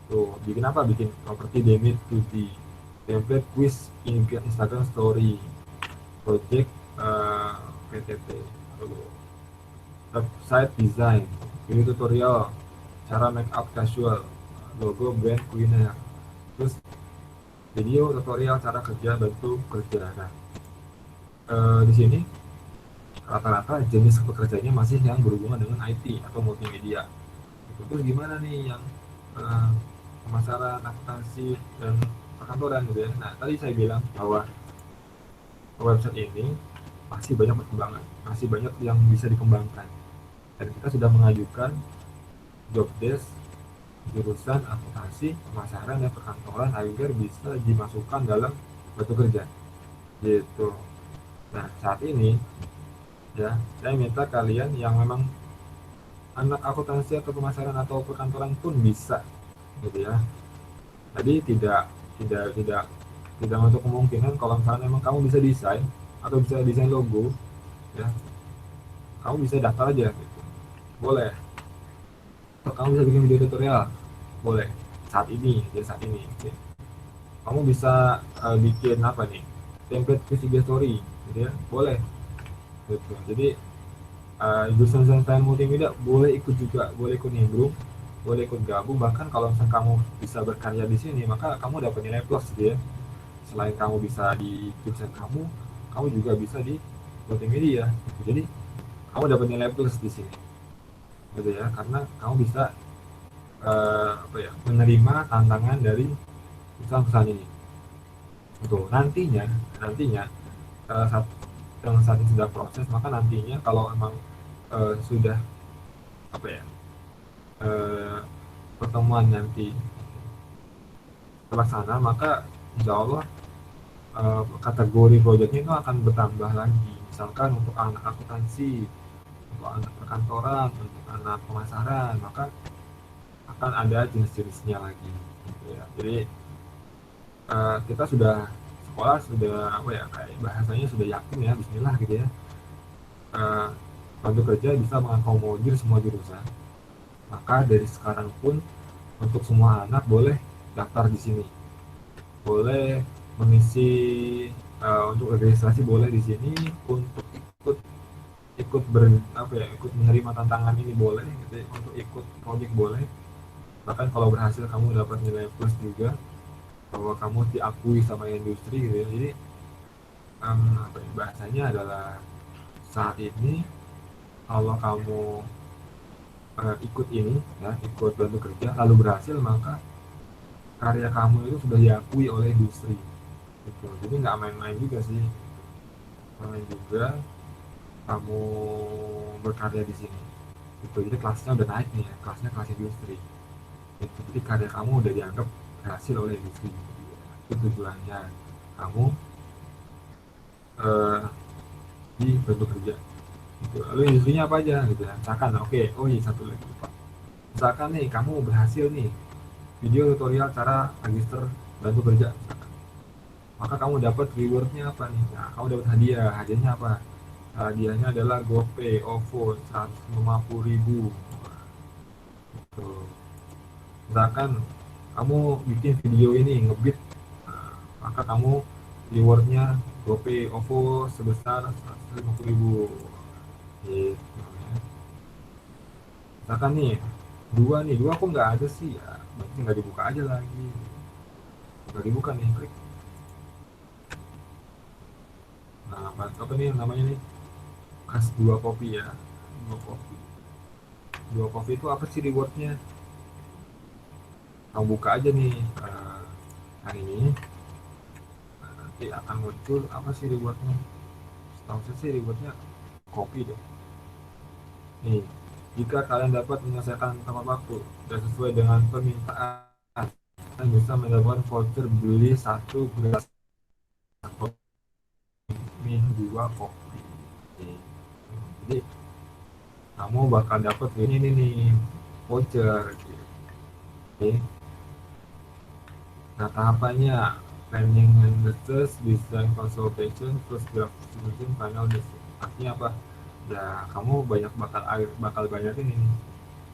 Tuh, bikin apa? Bikin properti demit 2D, template quiz Instagram story, project PTT, lalu website design, video tutorial, cara make up casual, logo brand kuliner, terus video tutorial cara kerja bentuk kerja. Nah, di sini rata-rata jenis pekerjaannya masih yang berhubungan dengan IT atau multimedia. Terus gimana nih yang eh, pemasaran, akuntansi, dan perkantoran gitu ya. Nah, tadi saya bilang bahwa website ini masih banyak perkembangan, masih banyak yang bisa dikembangkan. Dan kita sudah mengajukan job desk jurusan akuntansi, pemasaran, dan perkantoran agar bisa dimasukkan dalam bentuk kerja. Gitu. Nah, saat ini ya, saya minta kalian yang memang anak akuntansi atau pemasaran atau perkantoran pun bisa gitu ya. Tadi tidak untuk kemungkinan kalau misalnya memang kamu bisa desain atau bisa desain logo ya, kamu bisa daftar aja gitu. Boleh. Atau kamu bisa bikin video tutorial, boleh. Saat ini gitu. Kamu bisa bikin apa nih, template video story gitu ya, boleh gitu. Jadi jurusan sains multimedia boleh ikut juga, boleh ikut nimbrung, boleh ikut gabung. Bahkan kalau misalnya kamu bisa berkarya di sini, maka kamu dapat nilai plus gitu ya. Selain kamu bisa di jurusan kamu juga bisa di multimedia gitu. Jadi kamu dapat nilai plus di sini gitu ya, karena kamu bisa menerima tantangan dari perusahaan ini. Betul. Nantinya saat ini sudah proses, maka nantinya kalau emang sudah pertemuan nanti terlaksana, maka insya Allah kategori proyeknya itu akan bertambah lagi. Misalkan untuk anak akuntansi, untuk anak perkantoran, untuk anak pemasaran, maka akan ada jenis-jenisnya lagi gitu ya. Jadi kita sudah sekolah sudah kayak bahasanya sudah yakin ya, bismillah gitu ya, untuk kerja bisa mengakomodir semua jurusan. Maka dari sekarang pun untuk semua anak boleh daftar di sini, boleh mengisi untuk registrasi boleh di sini, untuk ikut menerima tantangan ini boleh gitu ya, untuk ikut project boleh. Bahkan kalau berhasil kamu dapat nilai plus juga, bahwa kamu diakui sama industri gitu ya. Jadi bahasanya adalah saat ini kalau kamu ikut ini ya, ikut bantu kerja lalu berhasil, maka karya kamu itu sudah diakui oleh industri gitu. Jadi nggak main-main juga sih, main juga kamu berkarya di sini gitu. Jadi kelasnya udah naik nih ya, kelas industri gitu. Jadi karya kamu udah dianggap berhasil oleh industri gitu. Itu tujuannya kamu di bentuk kerja gitu. Lalu industrinya apa aja gitu ya, misalkan satu lagi Pak, misalkan nih kamu berhasil nih video tutorial cara register bantu kerja misalkan, maka kamu dapat rewardnya apa nih? Nah, kamu dapat hadiahnya apa? Hadiahnya adalah GoPay, OVO 150.000 gitu. Misalkan kamu bikin video ini ngebit, maka kamu rewardnya GoPay, OVO sebesar 150.000 gitu. Misalkan nih dua kok nggak ada sih ya, berarti nggak dibuka aja lagi, nggak dibuka nih, klik. Nah, apa nih namanya nih, kas dua kopi ya, dua kopi. Dua kopi itu apa sih rewardnya? Kamu buka aja nih hari ini, nah, nanti akan muncul apa sih rewardnya. Setahu saya sih rewardnya kopi deh. Nih, jika kalian dapat menyelesaikan tepat waktu dan sesuai dengan permintaan, kalian bisa mendapatkan voucher beli satu gelas kopi, dua kopi. Nih, jadi kamu bakal dapat ini nih voucher. Oke. Nah, tahapannya planning and research, design consultation, first draft submission, final decision. Artinya apa? Ya, kamu bakal banyak ini nih,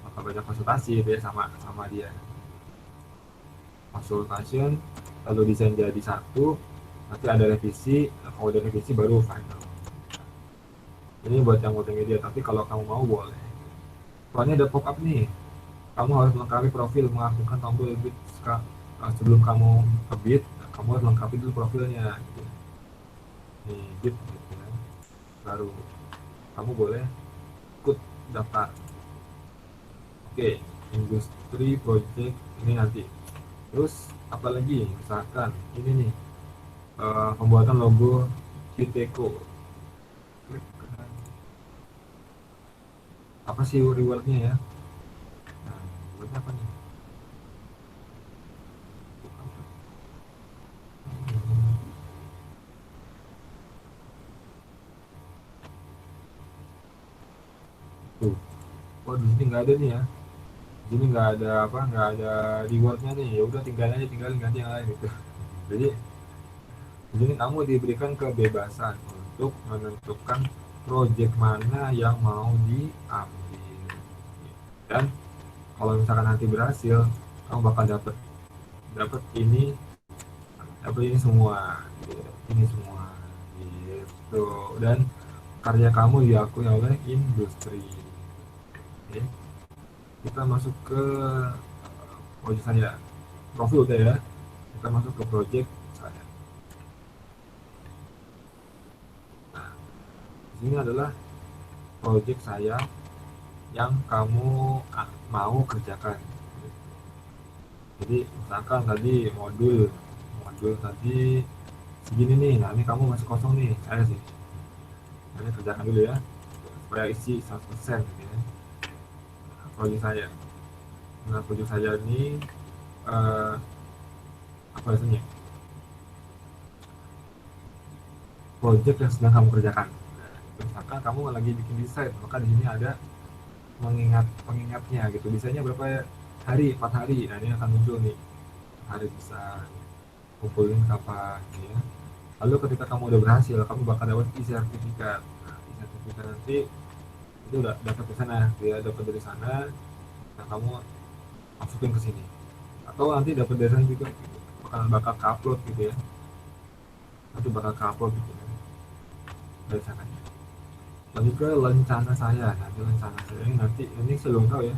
bakal banyak konsultasi gitu ya sama dia. Consultation, lalu desain jadi satu, nanti ada revisi, kalau ada revisi baru final. Ini buat yang mau dia, tapi kalau kamu mau boleh. Soalnya ada pop up nih, kamu harus melengkapi profil, mengaktifkan tombol bit sebelum kamu kebit, kamu harus lengkapi dulu profilnya gitu. Nih bit gitu ya. Baru kamu boleh ikut daftar. Oke, industri project ini nanti. Terus apalagi misalkan ini nih pembuatan logo Kiteko. Klik. Apa sih rewardnya ya? Nah, rewardnya apa nih? Tuh, oh di sini nggak ada nih ya. Di sini nggak ada nggak ada rewardnya nih. Ya udah tinggalin ganti yang lain gitu. Jadi di sini kamu diberikan kebebasan untuk menentukan project mana yang mau diambil. Dan kalau misalkan nanti berhasil, kamu bakal dapat ini semua, ini semua gitu. Dan karya kamu diakui oleh industri. Oke. Kita masuk ke project saya, profil udah ya, kita masuk ke project saya. Nah, ini adalah project saya yang kamu mau kerjakan. Jadi misalkan tadi modul tadi segini nih, nah ini kamu masih kosong nih, saya sih ini kerjakan dulu ya supaya isi 100% gitu ya. Project saya, nah project saya ini apa rasanya, project yang sedang kamu kerjakan. Misalkan kamu lagi bikin desain, maka di sini ada pengingatnya gitu, desainnya berapa hari, 4 hari, nah ini akan muncul nih hari bisa kumpulin kapan ya. Lalu ketika kamu udah berhasil, kamu bakal dapat e-sertifikat. Nah, e-sertifikat nanti itu udah dapat di sana, dia dapat dari sana, nah kamu masukin ke sini. Atau nanti dapat dari sana juga, bakal upload gitu ya. Nanti bakal upload gitu ya, dari sana. Lanjut ke rencana saya. Nanti rencana saya ini ini saya belum tahu ya.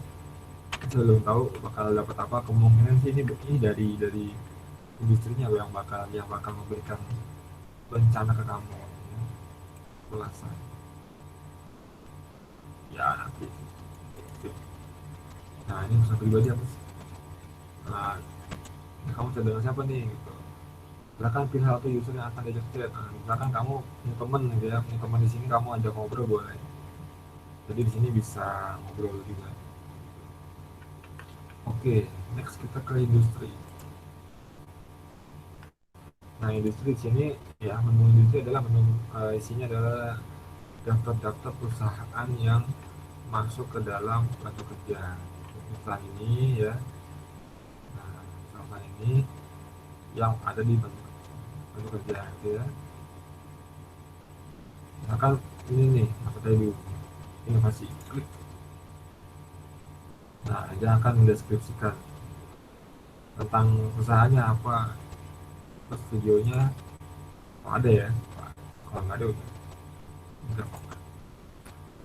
Saya belum tahu bakal dapat apa. Kemungkinan sih ini dari industrinya yang bakal memberikan rencana ke kamu ya. Ulasan ya nanti. Nah ini pesan pribadi apa sih? Nah ini kamu chat dengan siapa nih gitu. Silakan pilih satu user yang akan diajak chat. Nah, misalkan kamu punya teman gitu ya, punya teman di sini, kamu ajak ngobrol boleh. Jadi di sini bisa ngobrol juga. Oke, next kita ke industri. Nah, industri di sini ya, menu industri adalah menu isinya adalah daftar-daftar perusahaan yang masuk ke dalam kartu kerja. Misalnya ini ya, nah, misalnya ini yang ada di kartu kerja gitu ya. Misalkan ini nih, apa tadi inovasi, klik. Nah, dia akan mendeskripsikan tentang perusahaannya apa, terus videonya ada ya, kalau nggak ada udah apa.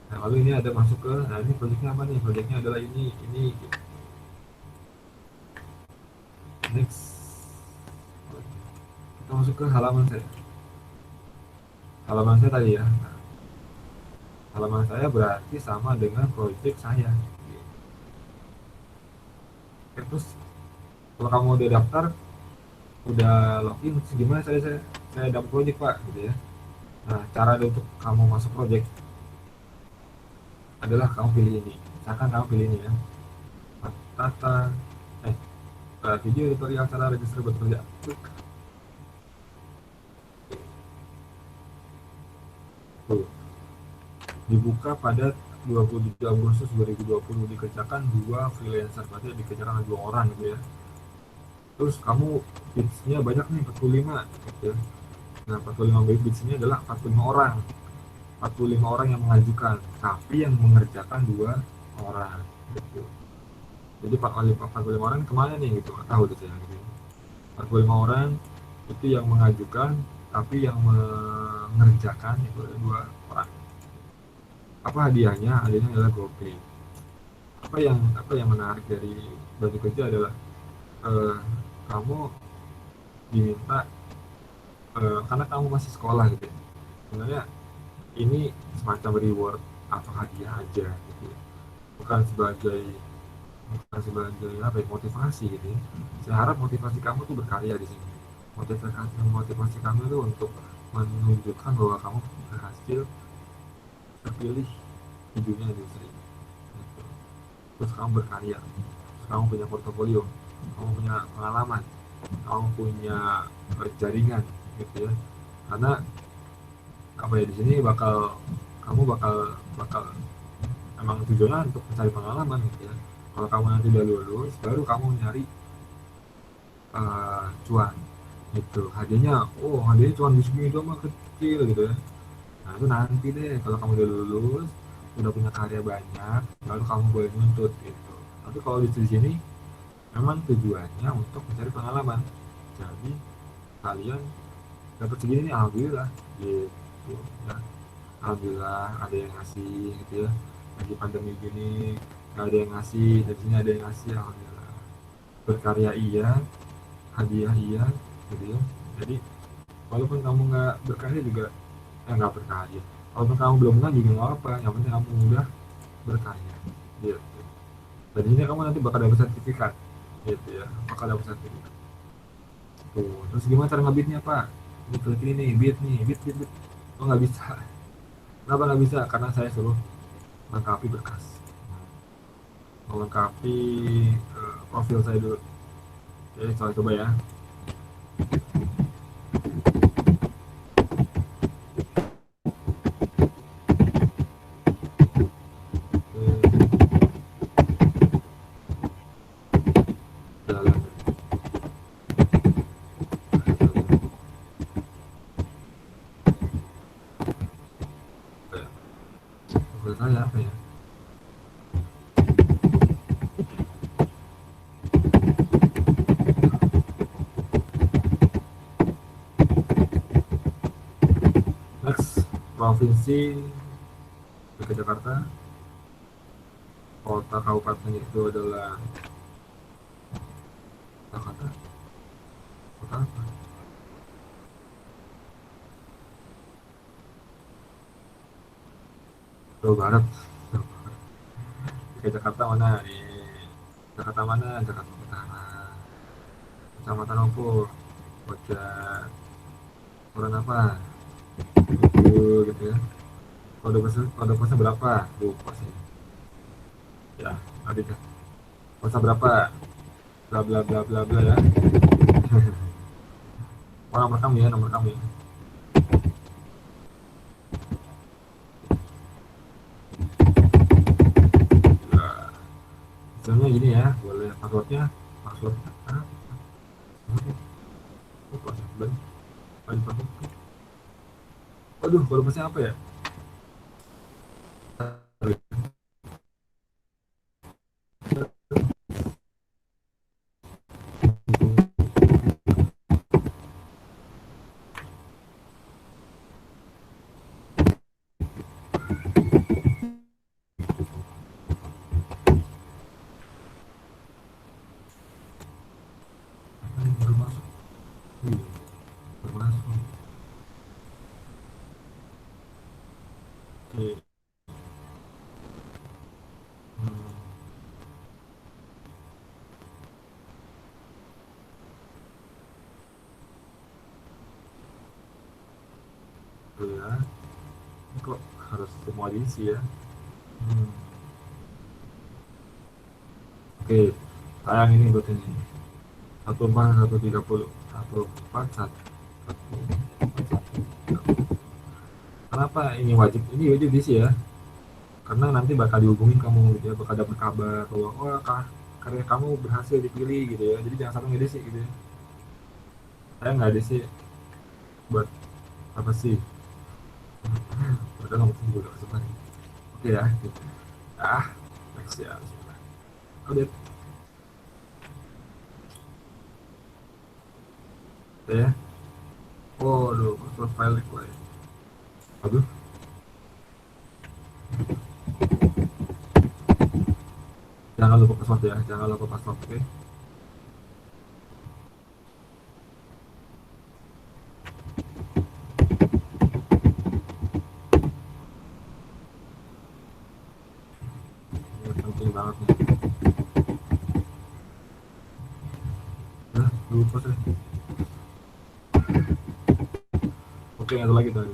Nah lalu ini ada masuk ke, nah ini proyeknya apa nih, proyeknya adalah ini gitu. Next kita masuk ke halaman saya tadi ya. Nah, halaman saya berarti sama dengan project saya. Oke, terus kalau kamu udah daftar, udah login, terus gimana saya dapat project pak gitu ya. Nah, cara untuk kamu masuk project adalah kamu pilih ini. Misalkan kamu pilih ini ya, tata video tutorial cara register bekerja. Tuh, dibuka pada 27 Agustus 2020, dikerjakan 2 freelancer, berarti dikerjakan 2 orang gitu ya. Terus kamu bitsnya banyak nih, 45 gitu ya. Nah, 45 bits ini adalah 45 orang yang mengajukan, tapi yang mengerjakan 2 orang gitu. Jadi 45 orang kemana nih gitu, nggak tahu deh saya gitu. 45 orang itu yang mengajukan, tapi yang mengerjakan itu ada 2 orang. Apa hadiahnya? Hadiahnya adalah GoPay. Apa yang menarik dari Bantu Kerja adalah kamu diminta karena kamu masih sekolah gitu ya. Sebenarnya ini semacam reward atau hadiah aja gitu ya. bukan sebagai apa ya, motivasi gitu ya. Saya harap motivasi kamu tuh berkarya di sini. Motivasi kamu itu untuk menunjukkan bahwa kamu berhasil terpilih di dunia industri gitu. Terus kamu berkarya, terus kamu punya portofolio, kamu punya pengalaman, kamu punya jaringan gitu ya. Karena apa ya, di sini kamu bakal emang tujuannya untuk mencari pengalaman gitu ya. Kalau kamu nanti udah lulus, baru kamu nyari cuan gitu. Hadiahnya cuan di sini itu mah kecil gitu ya. Nah itu nanti deh, kalau kamu udah lulus, udah punya karya banyak, baru kamu boleh nuntut gitu. Tapi kalau di sini memang tujuannya untuk mencari pengalaman. Jadi kalian dapat segini nih, alhamdulillah gitu ya. Alhamdulillah ada yang ngasih gitu ya. Lagi pandemi gini nggak ada yang ngasih, dari sini ada yang ngasih, alhamdulillah. Berkarya iya, hadiah iya gitu ya. Jadi walaupun kamu nggak berkarya juga nggak berkarya, walaupun kamu belum menang juga nggak apa, yang penting kamu udah berkarya gitu. Dan ini kamu nanti bakal dapat sertifikat gitu ya, bakal dapat sertifikat tuh. Terus gimana cara ngebitnya pak? Ini klik ini nih, bit. Oh nggak bisa. Kenapa nggak bisa? Karena saya suruh lengkapi berkas, melengkapi profil saya dulu. Oke, saya coba ya. Profil saya apa ya? Next, provinsi DKI Jakarta, kota kabupaten itu adalah Jakarta. Kota apa? Jawa Barat. DKI Jakarta mana? Jakarta mana? Jakarta Utara. Kecamatan apa? Koran apa? Itu gitu ya. Kode posnya berapa? Lupa sih. Ya, ada ya. Pulsa berapa? Bla bla bla bla bla ya. Nomor kamu ya. Misalnya gini ya, boleh passwordnya Aduh, kode posnya apa ya? Oke. Hmm, tuh ya. Ini kok harus semua diisi ya? Hmm. Oke, sayang ini buat ini. 14 130 14 1. Kenapa ini wajib? Ini wajib diisi ya? Karena nanti bakal dihubungin kamu gitu ya, bakal dapat kabar bahwa wah karya kamu berhasil dipilih gitu ya. Jadi jangan sampai nggak diisi gitu ya. Saya nggak diisi buat apa sih? Padahal ngomong juga udah kesebar. Oke ya, gitu. Ah, next ya. Update ya. Oh, aduh, profile lagi. Aduh, jangan lupa password ya, jangan lupa password, oke? Ini penting banget nih. Lupa saya. Oke, ada lagi tadi.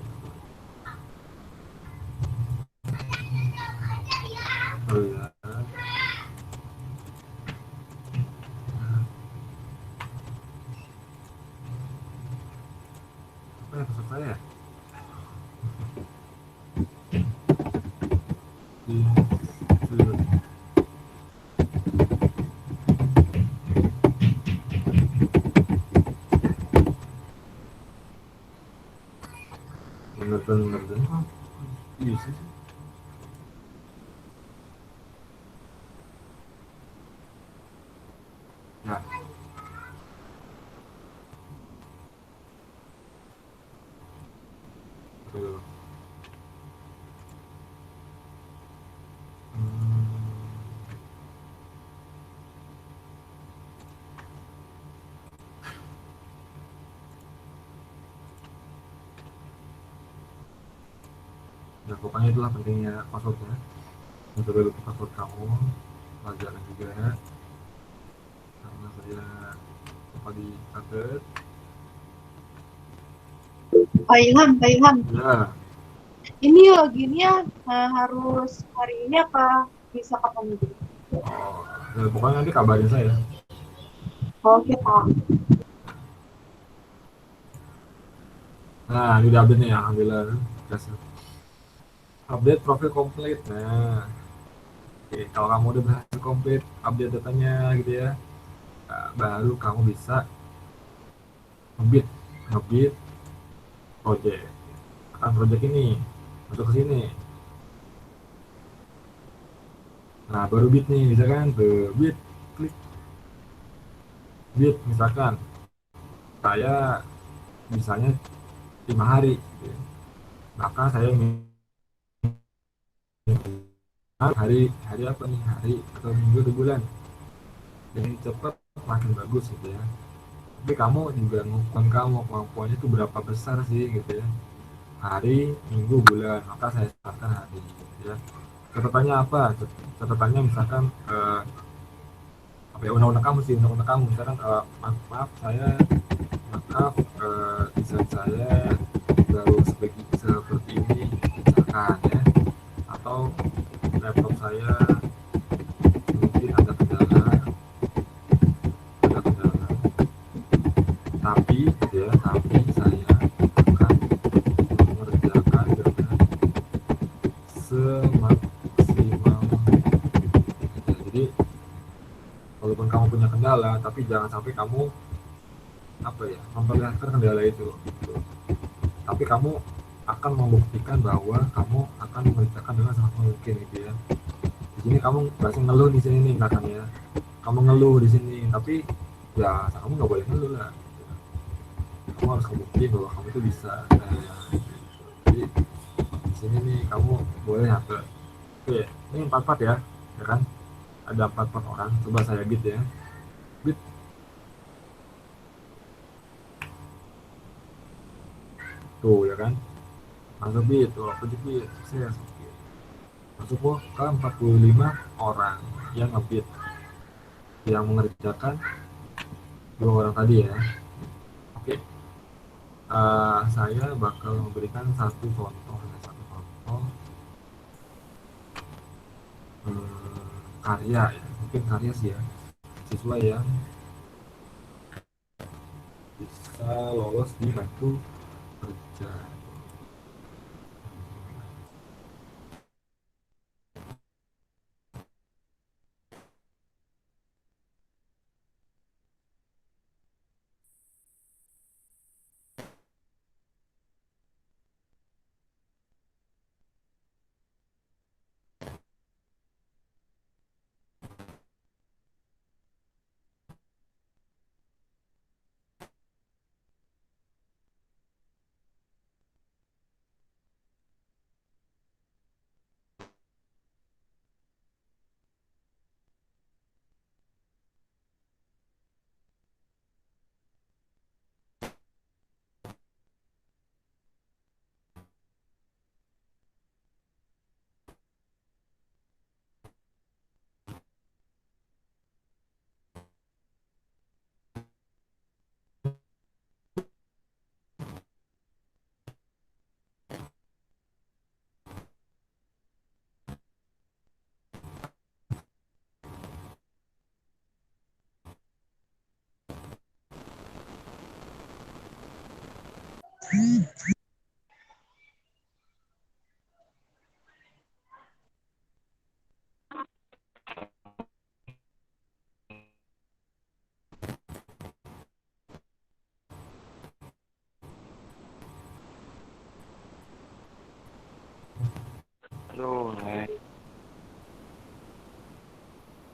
Oh ya. Apa ya password saya? Bener-bener iya sih. Ya, betul. Ya pokoknya itulah pentingnya passwordnya. Untuk lupa password kamu, pelajaran juga. Karena saya lupa di catat. Pak Ilham, Pak Ilham. Ya, Ini loginnya harus hari ini apa bisa kapan aja? oh, ya, pokoknya nanti kabarin saya. Oke, Pak. Nah, ini udah update nih, alhamdulillah. Kasih. Update profil komplit. Nah, oke, kalau kamu udah berhasil komplit update datanya gitu ya, nah, baru kamu bisa ngebit ngebit project. Akan project ini masuk ke sini. Nah, baru bit nih, misalkan ke bit, klik bit, misalkan saya misalnya 5 hari gitu ya. Maka saya hari hari apa nih, hari atau minggu atau bulan yang cepat makin bagus gitu ya. Tapi kamu juga ngukur kamu kemampuannya itu berapa besar sih gitu ya, hari, minggu, bulan. Maka saya sarankan hari gitu ya. Catatannya apa? Catatannya misalkan apa ya, undang-undang kamu sih, undang-undang kamu misalkan maaf saya maaf desain saya baru seperti ini misalkan ya, atau laptop saya mungkin ada kendala tapi gitu ya, tapi saya akan mengerjakan dengan semaksimal gitu ya. Jadi walaupun kamu punya kendala, tapi jangan sampai kamu apa ya, memperlihatkan kendala itu gitu. Tapi kamu akan membuktikan bahwa kamu akan mengerjakan dengan semaksimal mungkin gitu ya. Di sini kamu berhasil ngeluh di sini nih katanya, kamu ngeluh di sini, tapi ya kamu nggak boleh ngeluh lah gitu. Kamu harus kebukti bahwa kamu itu bisa. Jadi di sini nih kamu boleh apa, oke ini 4 part ya, ya kan, ada 4 part orang. Coba saya bit ya, bit tuh ya kan. masuk bit, project bit, sukses. Oke. Masuk ke 45 orang yang ngebit, yang mengerjakan 2 orang tadi ya. Oke. Saya bakal memberikan satu contoh karya ya, mungkin karya sih ya, siswa yang bisa lolos di kartu kerja.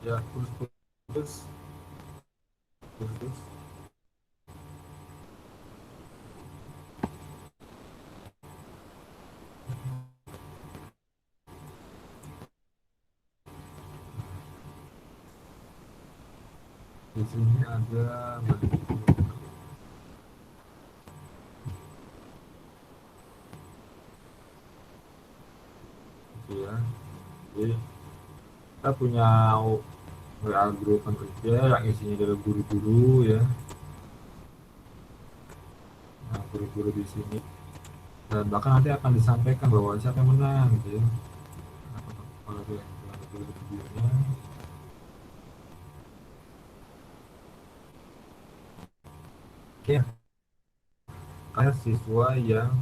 Ya, terus di sini ada gitu ya. Jadi kita punya WA grup kerja yang isinya adalah guru-guru ya. Nah, guru-guru di sini, dan bahkan nanti akan disampaikan bahwa siapa yang menang gitu ya. Kalau videonya, oke, kayak siswa yang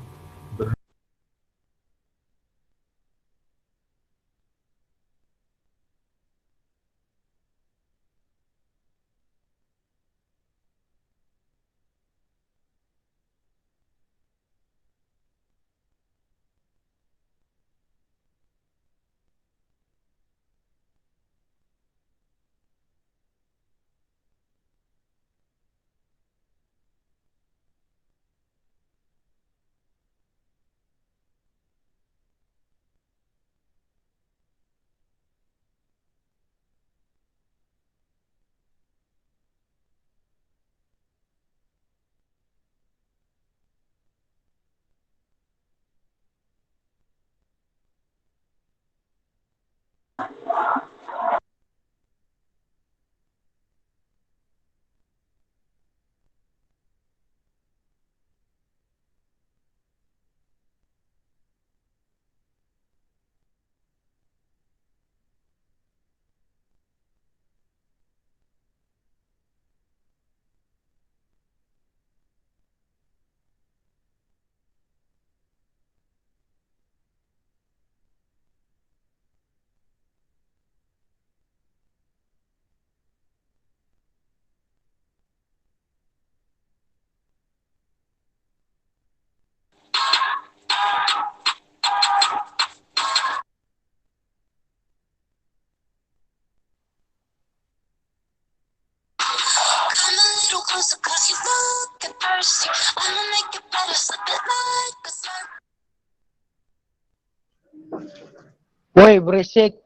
Woi, berisik.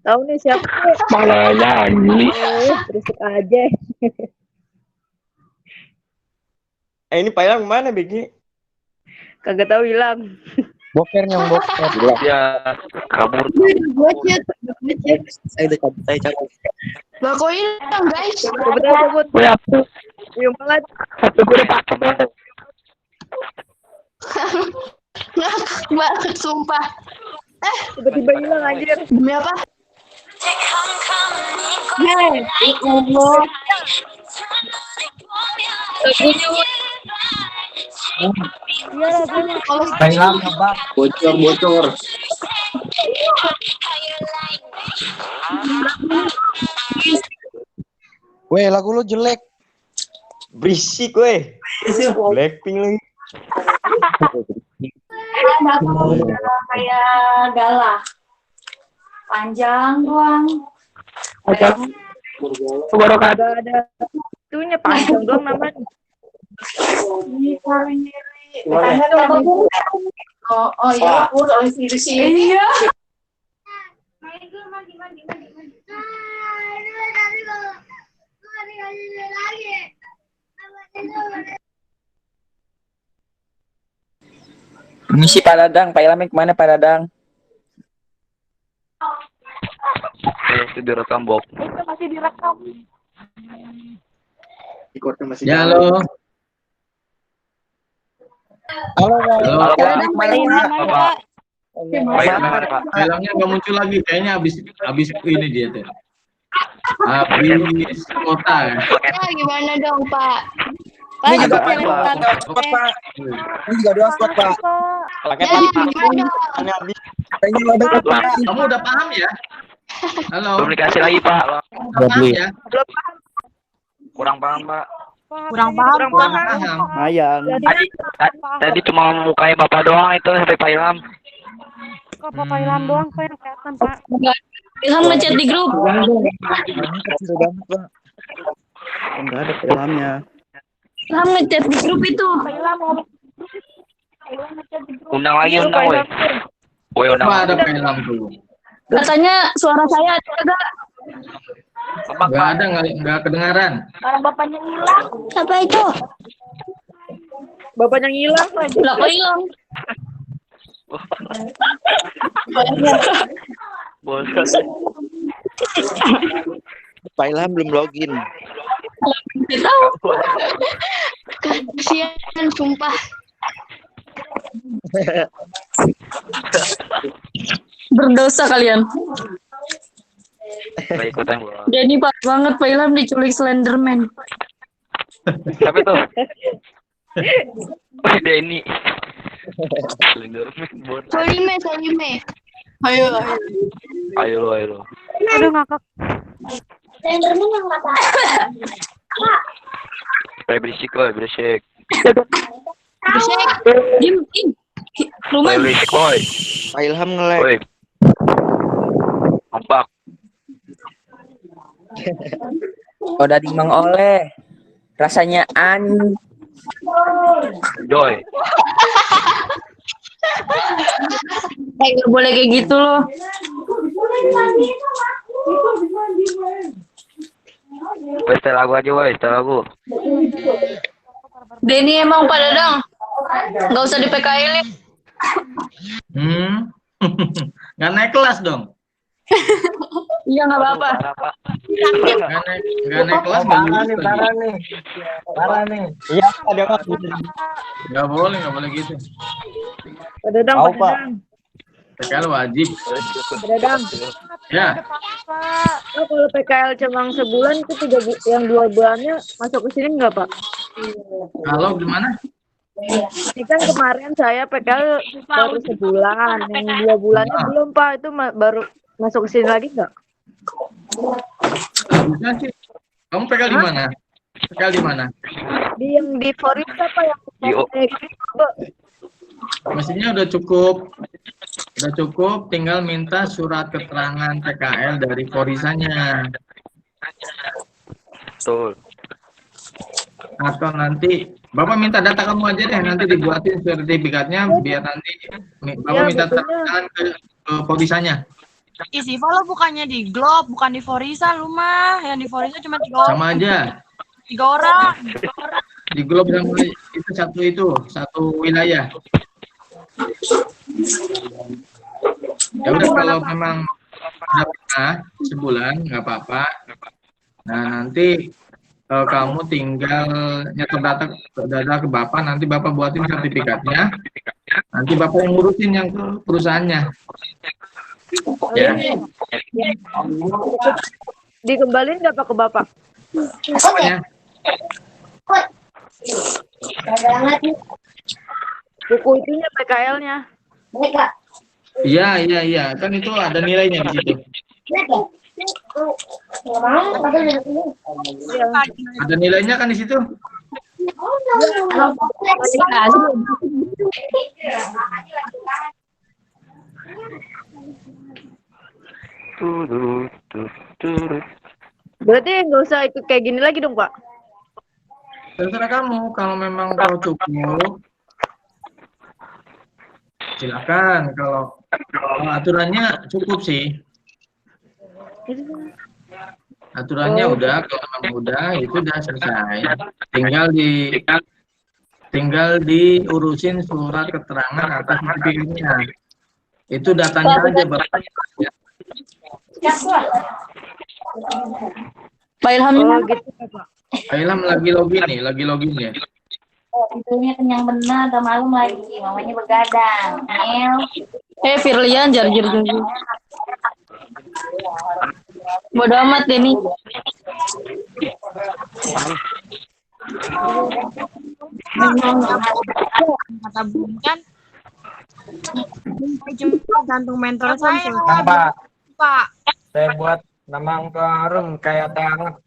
Tahu nih siapa? Malah nyanyi. Berisik aja. Ini Pailang mana, Begi? Kagak tahu hilang. Boker yang boker. Ya, kabur. Saya udah cabut, saya cabut. Lah kok hilang guys? Cabut. Gue apa? Iya banget. Gue udah pakai banget. Ngakak banget sumpah. Tiba-tiba hilang anjir. Demi apa? Hei, Allah. Iya lagunya. Pailam ngebak. Bocor. Weh, lagu lu jelek. Berisik weh. Blackpink lagi. Kayak galah. Panjang doang. Baru kata. Ada itunya panjang doang namanya. Oh iya, aku oleh virus ini. Iya. Permisi Pak Dadang, Pak Ilham kemana Pak Dadang? Itu direkam, Bob. Masih direkam. Ya, halo. Halo, Halo. Pak. Filmnya nggak muncul lagi, kayaknya habis ini dia tuh. Habis kota ya. Ya, gimana dong, Pak? Ini juga Pak, spot, Pak. Ini juga dua spot, Pak. Pakai ya, gimana? Kayaknya ada Pak. Kamu udah paham ya? Halo. Belum dikasih lagi, Pak. Udah paham ya? Kurang paham, Pak. Kurang paham. Kurang paham. Ayang. Tadi cuma mukanya Bapak doang itu sampai Pak Ilham. Kok Papa Ilham doang kok yang kelihatan, Pak? Ilham ngechat di grup. Kecil banget, Pak. Enggak ada filmnya. Ilham ngechat di grup itu. Undang lagi, undang, woi. Woi, undang. Coba ada film tuh. Katanya suara saya ada enggak? Nggak ada, nggak kedengaran. Orang bapaknya hilang. Apa itu? Bapaknya hilang aja. Lah kok hilang? Bos. Pak Ilham belum login. Tidak tahu. Kasihan, sumpah. Berdosa kalian. Saya ikutan, Bos. Denny pas banget Pak Ilham diculik Slenderman. Siapa itu? Oh, Denny. Slenderman, Bos. Solime. Ayo. Ayo. Aduh ngakak. Slenderman yang mata. Berisik, woi, berisik. Dim. Rumah. Woi, berisik, woi. Pak Ilham nge-lag. Woi. Nampak. Udah dimang oleh. Rasanya Joy. Nggak boleh kayak gitu loh. Setel lagu aja, woi, setel lagu. Denny emang Pak Dadang. Nggak usah di PKL-in. Nggak naik kelas dong. Iya nggak apa-apa. Nggak naik kelas nggak lulus lagi. Parah nih. Iya, ada Pak. Nggak boleh gitu. Pak Dadang, Mau, Pak Pak. Dadang. PKL wajib. Pak Dadang. Ya. Oh, kalau PKL cuma sebulan itu yang 2 bulannya masuk ke sini nggak, Pak? Kalau gimana? Ini kan kemarin saya PKL baru sebulan, yang 2 bulannya belum, Pak. Itu baru masuk ke sini lagi nggak? Bisa sih. Kamu PKL di mana? PKL di mana? Di Forista, Pak, yang Mestinya udah cukup. Udah cukup, tinggal minta surat keterangan PKL dari Forisanya. Betul. Atau nanti Bapak minta data kamu aja deh, nanti dibuatin sertifikatnya biar nanti Bapak minta tangan ke Forisanya. Siva lo bukannya di Globe, bukan di Forisa lu mah. Yang di Forisa cuma 3 orang. Sama aja. 3 orang. Di Globe sama itu satu wilayah. Ya udah kalau memang udah pernah sebulan nggak apa-apa. Nah nanti kamu tinggal nyetor data ke Bapak, nanti Bapak buatin sertifikatnya. Nanti Bapak yang ngurusin yang ke perusahaannya. Ya. Dikembaliin nggak Pak ke Bapak? Apanya? Buku itunya PKL-nya. Iya. Kan itu ada nilainya di situ. Ada nilainya kan di situ. Berarti nggak usah ikut kayak gini lagi dong Pak? Terserah kamu, kalau memang kau cukup, silakan. Kalau aturannya cukup sih. Aturannya udah, kalau memang udah, itu udah selesai. Tinggal diurusin surat keterangan atas sertifikatnya. Itu datanya aja, Bapak. Pak Ilham gitu Pak. Pak Ilham lagi login ya. Tidurnya kenyang benar, udah malam lagi, mamanya begadang. Firlian jarjir. Bodo amat ini. Kata Bung kan gantung mentor saya. Pak. Saya buat nama ke harum kayak teh hangat.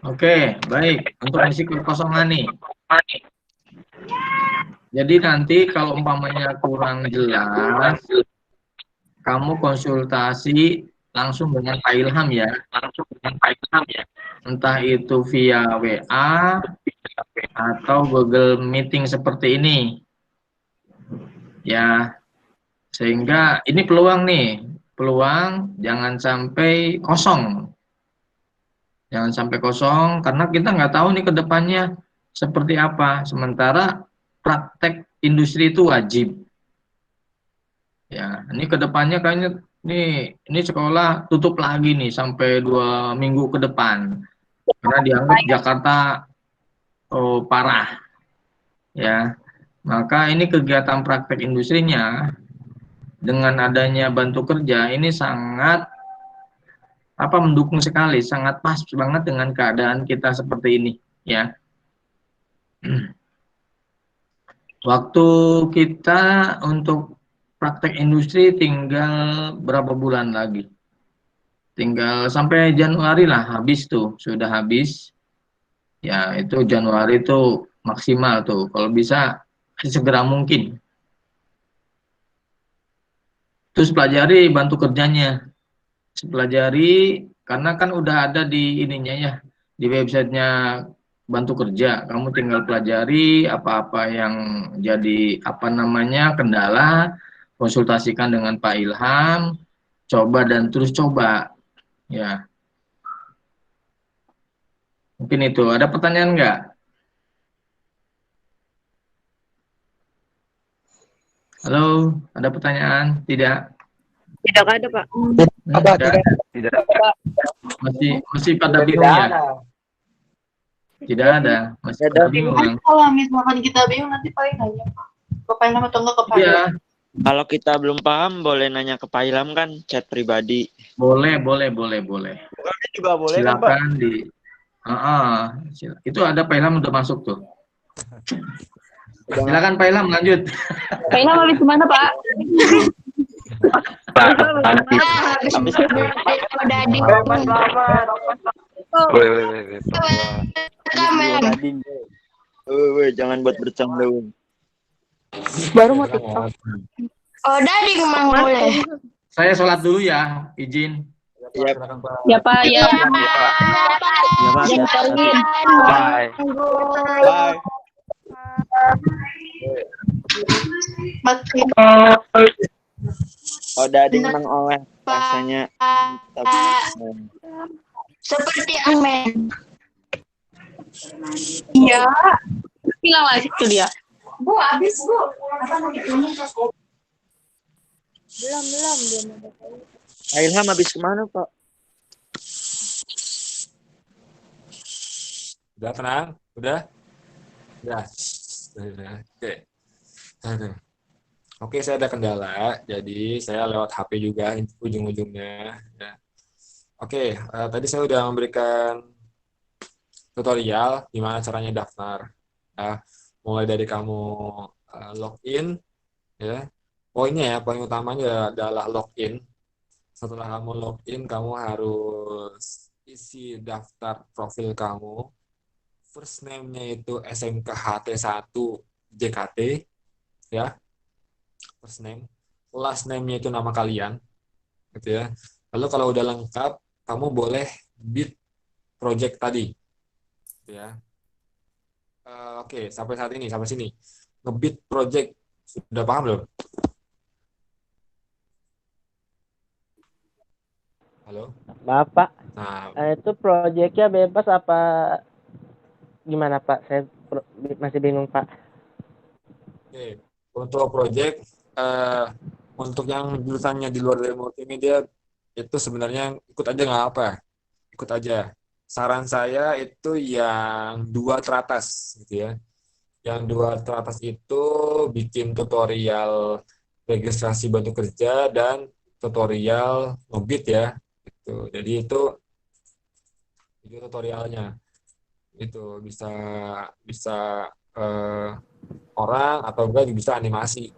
Oke, baik. Untuk isi kekosongan nih. Jadi nanti kalau umpamanya kurang jelas, kamu konsultasi langsung dengan Pak Ilham ya. Entah itu via WA atau Google Meeting seperti ini. Ya. Sehingga ini peluang nih. Peluang jangan sampai kosong. Jangan sampai kosong, karena kita nggak tahu nih ke depannya seperti apa. Sementara praktek industri itu wajib. Ya, ini ke depannya kayaknya ini sekolah tutup lagi nih sampai 2 minggu ke depan. Karena dianggap Jakarta parah. Ya, maka ini kegiatan praktek industrinya dengan adanya bantu kerja ini sangat mendukung sekali, sangat pas banget dengan keadaan kita seperti ini ya. Waktu kita untuk praktek industri tinggal berapa bulan lagi? Tinggal sampai Januari lah habis tuh, sudah habis. Ya, itu Januari itu maksimal tuh, kalau bisa segera mungkin. Terus pelajari bantu kerjanya. Pelajari, karena kan udah ada di ininya ya, di websitenya bantu kerja. Kamu tinggal pelajari apa-apa yang jadi kendala, konsultasikan dengan Pak Ilham, coba dan terus coba ya. Mungkin itu. Ada pertanyaan nggak? Halo, ada pertanyaan? Tidak? Tidak ada Pak. Tidak. Masih pada bingung ya? Tidak ada. Masih pada bingung. Kalau misalkan kita bingung nanti paling nanya ke Pak Ilham atau enggak ke Pak Ilham. Iya. Kalau kita belum paham boleh nanya ke Pak Ilham kan, chat pribadi. Boleh. Bukannya juga boleh kan, Pak? Silakan di. Itu ada Pak Ilham udah masuk tuh. Silakan Pak Ilham lanjut. Pak Ilham habis kemana Pak? Woi, Dading. Woi, jangan buat bercanda. Baru mau TikTok. Oh, dari Mang Oleh. Saya sholat dulu ya, izin. Iya, Silakan Pak. Ya Pak, ya. Ya Pak, Jangan pergi. bye. Bye. Oh, dading Mang Oleh. Rasanya mantap. Seperti Amen. Iya. Hilang lagi tuh dia. Bu, habis Bu. Belum belum. Ilham habis kemana, Pak? Udah tenang? Udah? Udah. Oke. Aduh. Oke, saya ada kendala, jadi saya lewat HP juga ujung-ujungnya. Ya. Oke, tadi saya udah memberikan tutorial gimana caranya daftar. Mulai dari kamu login, ya. Poinnya ya, poin utamanya adalah login. Setelah kamu login, kamu harus isi daftar profil kamu. First name-nya itu SMKHT1 JKT, ya. First name. Last name-nya itu nama kalian, gitu ya. Lalu kalau udah lengkap, kamu boleh bid project tadi, gitu ya. Oke, sampai saat ini, sampai sini. Ngebid project, sudah paham belum? Halo? Bapak, Nah, itu proyeknya bebas apa gimana Pak? Saya masih bingung Pak. oke. Untuk project, untuk yang jurusannya di luar dari multimedia, itu sebenarnya ikut aja nggak apa, ikut aja. Saran saya itu yang 2 teratas, gitu ya. Yang 2 teratas itu bikin tutorial registrasi bantu kerja dan tutorial ngebit ya. Gitu. Jadi itu tutorialnya. Itu bisa bisa orang atau enggak bisa animasi,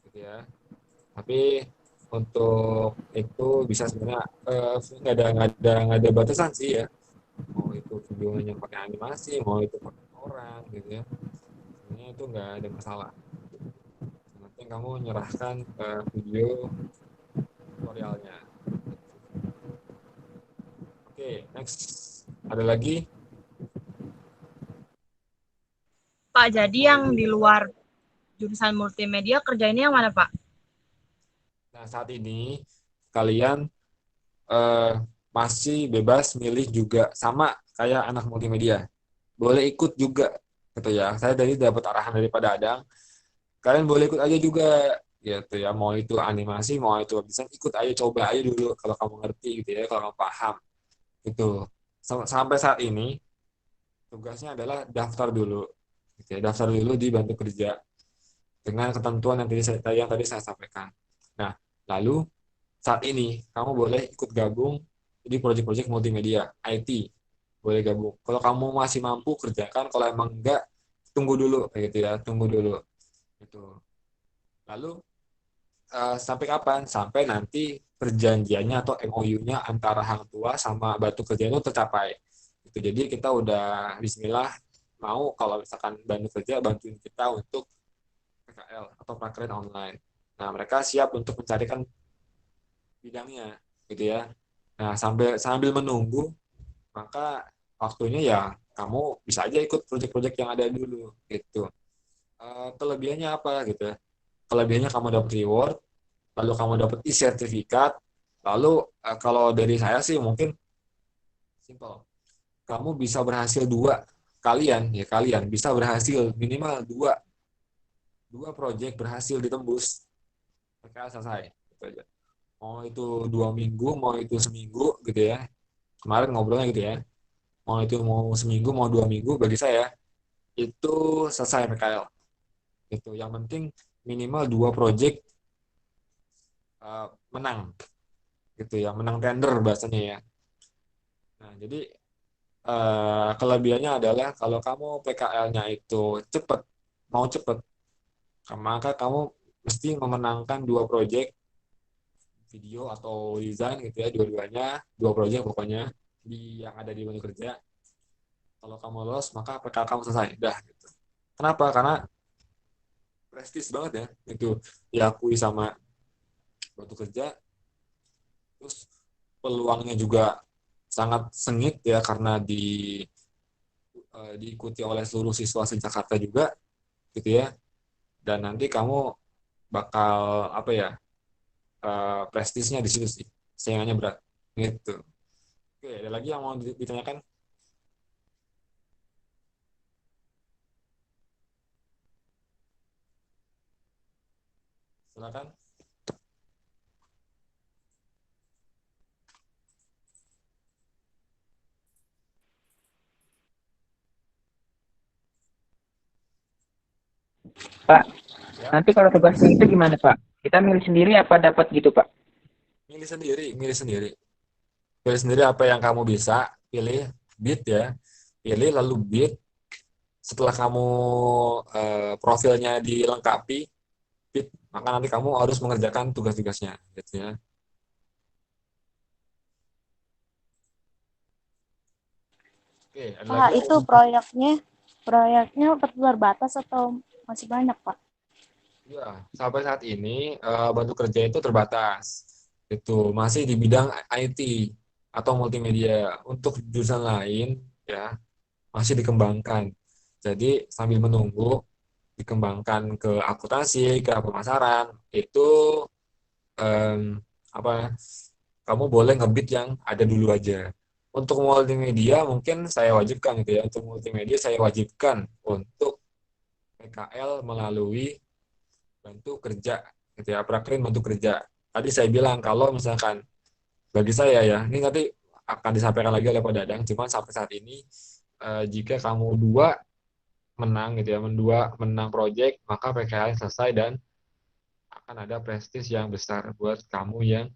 gitu ya. Tapi untuk itu bisa sebenarnya nggak ada batasan sih ya. Mau itu videonya pakai animasi, mau itu pakai orang, gitu ya. Sebenarnya itu nggak ada masalah. Yang penting kamu nyerahkan video tutorialnya. Oke, next. Ada lagi? Pak, jadi yang di luar jurusan multimedia kerjainnya yang mana, Pak? Nah, saat ini kalian masih bebas milih juga sama kayak anak multimedia. Boleh ikut juga, gitu ya. Saya tadi dapat arahan dari Pak Dadang. Kalian boleh ikut aja juga, gitu ya. Mau itu animasi, mau itu desain, ikut aja, coba aja dulu kalau kamu ngerti, gitu ya, kalau kamu paham. Gitu. Sampai saat ini tugasnya adalah daftar dulu, gitu ya. Daftar dulu di Bantu Kerja dengan ketentuan yang tadi saya sampaikan. Nah, lalu saat ini kamu boleh ikut gabung di proyek-proyek multimedia IT, boleh gabung. Kalau kamu masih mampu kerjakan, kalau emang enggak tunggu dulu, kayak gitu ya, tunggu dulu gitu. Lalu sampai kapan? Sampai nanti perjanjiannya atau MOU-nya antara Hang Tua sama Batu Kerja itu tercapai gitu. Jadi kita udah bismillah mau kalau misalkan Bantu Kerja bantuin kita untuk PKL atau prakerja online. Nah, mereka siap untuk mencarikan bidangnya, gitu ya. Nah, sambil menunggu, maka waktunya ya kamu bisa aja ikut proyek-proyek yang ada dulu, gitu. Kelebihannya apa, gitu ya? Kelebihannya kamu dapat reward, lalu kamu dapat e-sertifikat, lalu kalau dari saya sih mungkin simple. Kamu bisa berhasil kalian bisa berhasil minimal dua proyek berhasil ditembus, mereka selesai, gitu aja. Mau itu 2 minggu, mau itu seminggu, gitu ya. Kemarin ngobrolnya gitu ya. Mau seminggu, mau 2 minggu, bagi saya itu selesai PKL. Gitu. Yang penting minimal 2 proyek menang, gitu ya, menang tender bahasanya ya. Nah, jadi kelebihannya adalah kalau kamu PKL-nya itu mau cepet, maka kamu mesti memenangkan 2 proyek video atau desain, gitu ya, dua-duanya, 2 proyek pokoknya yang ada di Bantu Kerja. Kalau kamu lolos, maka PKL kamu selesai. Dah. Gitu. Kenapa? Karena prestis banget ya. Itu diakui sama Bantu Kerja. Terus peluangnya juga sangat sengit ya karena diikuti oleh seluruh siswa se-Jakarta juga gitu ya. Dan nanti kamu bakal apa ya? Prestisnya di situ sih. Saingannya berat gitu. Oke, ada lagi yang mau ditanyakan? Silakan. Pak, nanti kalau tugasnya itu gimana Pak? Kita milih sendiri apa dapat gitu Pak? Milih sendiri, milih sendiri. Pilih sendiri apa yang kamu bisa, pilih beat ya. Pilih lalu beat. Setelah kamu profilnya dilengkapi, beat, maka nanti kamu harus mengerjakan tugas-tugasnya gitu ya. Oke, ada Pak, lagi itu proyeknya terbatas atau masih banyak, Pak? ya, sampai saat ini Bantu Kerja itu terbatas. Itu masih di bidang IT atau multimedia. Untuk jurusan lain ya masih dikembangkan. Jadi sambil menunggu dikembangkan ke akuntansi, ke pemasaran, itu apa kamu boleh ngebit yang ada dulu aja. Untuk multimedia mungkin saya wajibkan gitu ya. Untuk multimedia saya wajibkan untuk PKL melalui Bantu Kerja gitu ya, Prakerin Bantu Kerja. Tadi saya bilang kalau misalkan bagi saya ya, ini nanti akan disampaikan lagi oleh Pak Dadang, cuman sampai saat ini jika kamu menang gitu ya, menang proyek, maka PKL selesai dan akan ada prestis yang besar buat kamu yang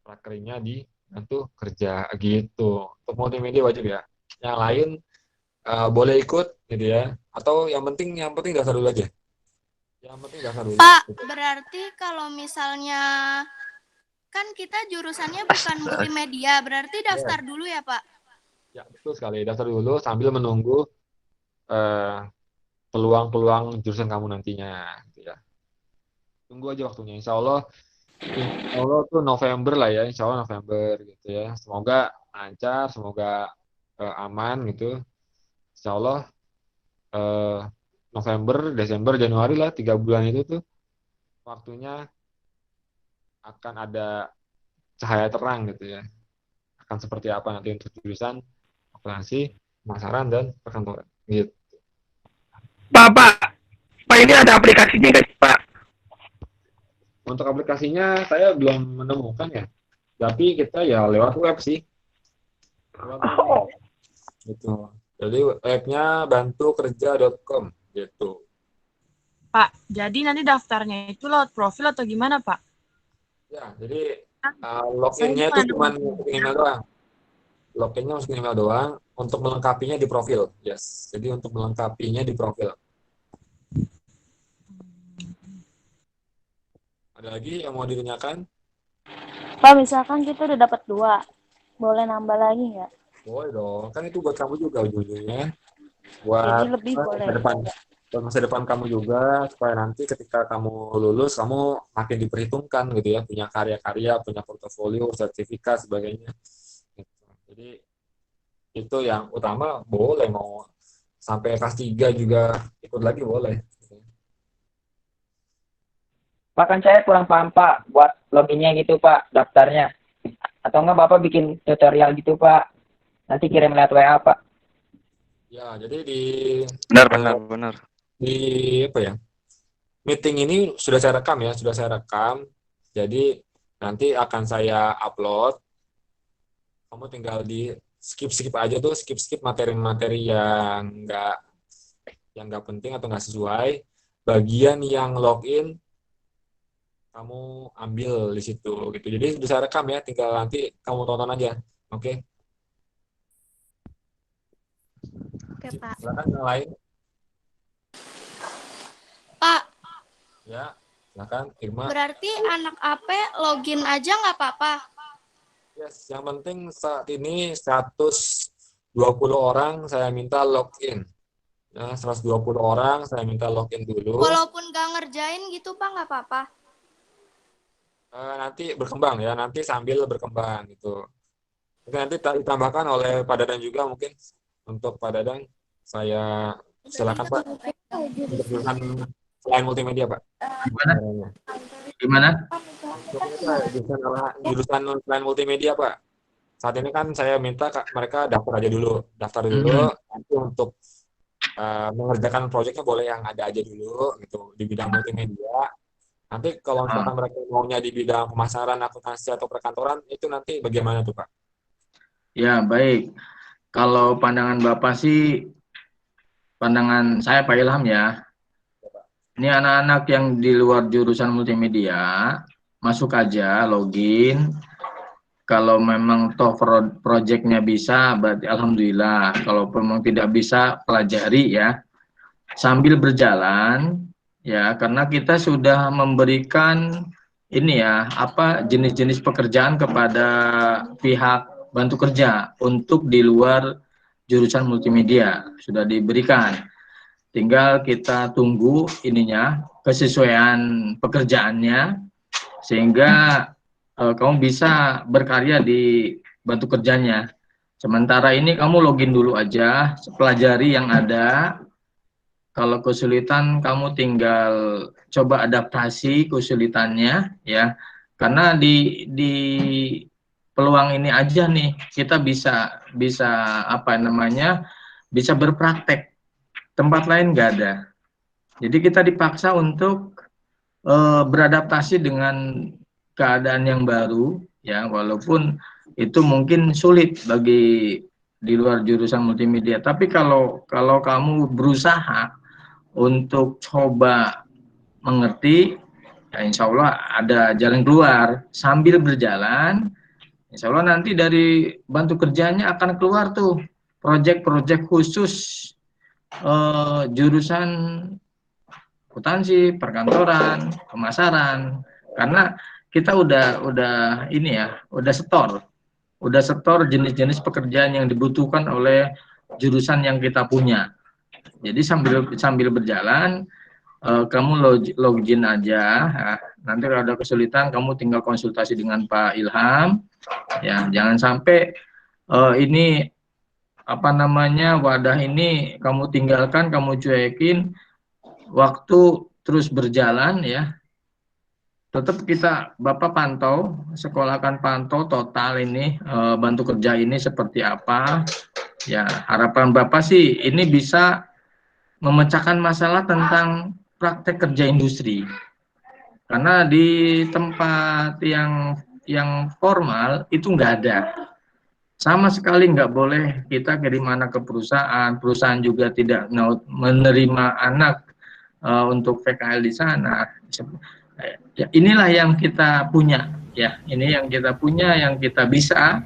prakerinnya di Bantu Kerja gitu. Untuk multimedia wajib ya. Yang lain boleh ikut gitu ya. Atau yang penting daftar dulu aja. Yang penting daftar dulu. Pak, berarti kalau misalnya kan kita jurusannya bukan multimedia, berarti daftar dulu ya, Pak? Ya, betul sekali. Daftar dulu sambil menunggu peluang-peluang jurusan kamu nantinya gitu ya. Tunggu aja waktunya. Insya Allah tuh November lah ya. Insya Allah November gitu ya. Semoga lancar, semoga aman gitu. Insya Allah November, Desember, Januari lah 3 bulan itu tuh waktunya akan ada cahaya terang gitu ya. Akan seperti apa nanti untuk jurusan akuntansi, pemasaran dan perkantoran gitu. Pak ini ada aplikasinya guys, Pak. Untuk aplikasinya saya belum menemukan ya. Tapi kita ya lewat web sih. Lewat web. Gitu. Jadi webnya bantukerja.com gitu. Pak, jadi nanti daftarnya itu lewat profil atau gimana, Pak? Ya, jadi loginnya itu cuma masukin email doang. Loginnya masukin email doang. Untuk melengkapinya di profil. Yes. Jadi untuk melengkapinya di profil. Ada lagi yang mau ditanyakan? Pak, misalkan kita udah dapat 2, boleh nambah lagi nggak? Boleh dong. Kan itu buat kamu juga ujung-ujungnya. Buat Jadi lebih boleh. Buat masa depan kamu juga, supaya nanti ketika kamu lulus, kamu makin diperhitungkan gitu ya, punya karya-karya, punya portofolio, sertifikat, sebagainya. Gitu. Jadi itu yang utama, boleh mau sampai kelas 3 juga ikut lagi boleh. Pak kan saya kurang paham Pak buat loginnya gitu Pak, daftarnya. Atau enggak Bapak bikin tutorial gitu Pak. Nanti kirim lewat WA Pak. Ya, jadi Benar. di apa ya? Meeting ini sudah saya rekam ya, sudah saya rekam. Jadi nanti akan saya upload. Kamu tinggal di skip aja tuh, skip materi-materi yang nggak penting atau nggak sesuai. Bagian yang login kamu ambil di situ gitu. Jadi bisa rekam ya, tinggal nanti kamu tonton aja. Oke. Oke, Pak. Silakan yang lain. Pak, Ya, silakan Irma. berarti anak AP login aja nggak apa-apa? Yes, yang penting saat ini 120 orang saya minta login. Ya, 120 orang saya minta login dulu. Walaupun gak ngerjain gitu Pak, nggak apa-apa. Nanti berkembang ya, nanti sambil berkembang gitu. Mungkin nanti ditambahkan oleh Pak Dadang juga mungkin. Untuk Pak Dadang, saya silakan Pak. Untuk jurusan selain multimedia Pak. Gimana? Jurusan selain multimedia Pak. Saat ini kan saya minta mereka daftar aja dulu. Daftar dulu, nanti untuk mengerjakan proyeknya boleh yang ada aja dulu gitu di bidang multimedia. Nanti kalau misalkan mereka maunya di bidang pemasaran, akuntansi atau perkantoran, itu nanti bagaimana tuh Pak? Ya, baik. Kalau pandangan Bapak sih, pandangan saya Pak Ilham ya. Ini anak-anak yang di luar jurusan multimedia, masuk aja, login. Kalau memang toh projectnya bisa, berarti alhamdulillah. Kalau memang tidak bisa, pelajari ya. Sambil berjalan, ya, karena kita sudah memberikan ini ya, apa jenis-jenis pekerjaan kepada pihak bantu kerja untuk di luar jurusan multimedia sudah diberikan. Tinggal kita tunggu ininya kesesuaian pekerjaannya sehingga kamu bisa berkarya di bantu kerjanya. Sementara ini kamu login dulu aja, pelajari yang ada. Kalau kesulitan kamu tinggal coba adaptasi kesulitannya ya. Karena di peluang ini aja nih kita bisa apa namanya? Bisa berpraktek. Tempat lain nggak ada. Jadi kita dipaksa untuk beradaptasi dengan keadaan yang baru ya, walaupun itu mungkin sulit bagi di luar jurusan multimedia. Tapi kalau kamu berusaha untuk coba mengerti, ya insya Allah ada jalan keluar. Sambil berjalan, insya Allah nanti dari bantu kerjanya akan keluar tuh proyek-proyek khusus jurusan akuntansi, perkantoran, pemasaran. Karena kita udah ini ya, udah setor jenis-jenis pekerjaan yang dibutuhkan oleh jurusan yang kita punya. Jadi sambil berjalan, kamu login aja. Nah, nanti kalau ada kesulitan, kamu tinggal konsultasi dengan Pak Ilham. Ya, jangan sampai ini apa namanya wadah ini kamu tinggalkan, kamu cuekin, waktu terus berjalan ya. Tetap Bapak pantau, sekolah akan pantau total ini bantu kerja ini seperti apa. Ya, harapan Bapak sih ini bisa memecahkan masalah tentang praktek kerja industri. Karena di tempat yang formal itu nggak ada. Sama sekali nggak boleh kita kirim anak ke perusahaan juga tidak menerima anak untuk PKL di sana. Ya, inilah yang kita punya, ya. Ini yang kita punya, yang kita bisa.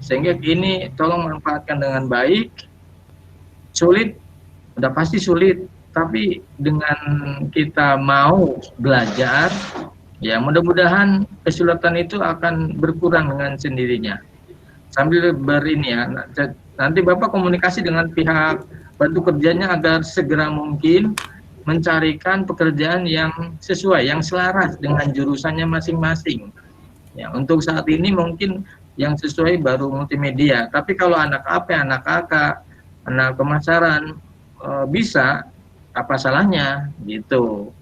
Sehingga ini tolong manfaatkan dengan baik. Sulit, udah pasti sulit, tapi dengan kita mau belajar, ya mudah-mudahan kesulitan itu akan berkurang dengan sendirinya. Sambil berini ya, nanti Bapak komunikasi dengan pihak bantu kerjanya agar segera mungkin mencarikan pekerjaan yang sesuai, yang selaras dengan jurusannya masing-masing. Ya, untuk saat ini mungkin yang sesuai baru multimedia, tapi kalau anak AP, anak kakak, anak pemasaran bisa, apa salahnya gitu.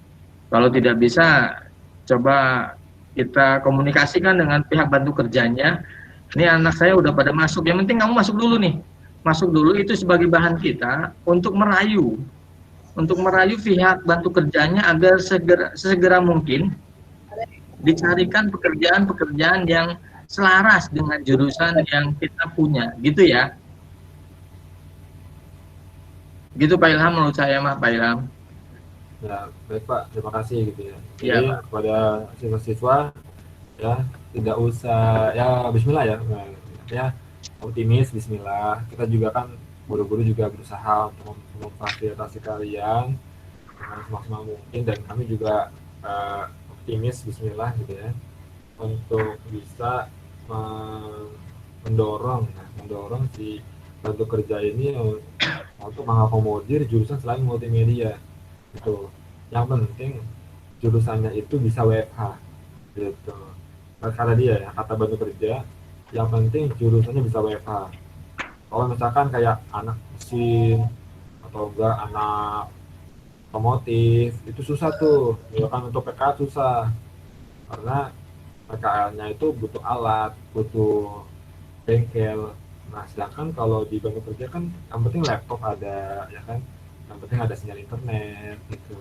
Kalau tidak bisa, coba kita komunikasikan dengan pihak bantu kerjanya. Ini anak saya udah pada masuk, yang penting kamu masuk dulu nih. Masuk dulu itu sebagai bahan kita untuk merayu pihak bantu kerjanya agar sesegera mungkin dicarikan pekerjaan-pekerjaan yang selaras dengan jurusan yang kita punya, gitu ya. Gitu Pak Ilham, menurut saya mah Pak Ilham. Ya, baik Pak, terima kasih gitu ya. Jadi Ya, kepada siswa-siswa ya tidak usah ya bismillah ya optimis, bismillah. Kita juga kan guru-guru juga berusaha untuk memfasilitasi kalian dengan semaksimal mungkin, dan kami juga optimis, bismillah gitu ya, untuk bisa mendorong si bantu kerja ini untuk mengakomodir jurusan selain multimedia gitu. Yang penting jurusannya itu bisa WFH gitu. Kata dia ya, kata bantu kerja, yang penting jurusannya bisa WFH. Kalau misalkan kayak anak mesin atau enggak anak otomotif itu susah tuh, ya kan, untuk PKL susah karena PKL-nya itu butuh alat, butuh bengkel. Nah, sedangkan kalau di bantu kerja kan yang penting laptop ada, ya kan, yang penting ada sinyal internet gitu.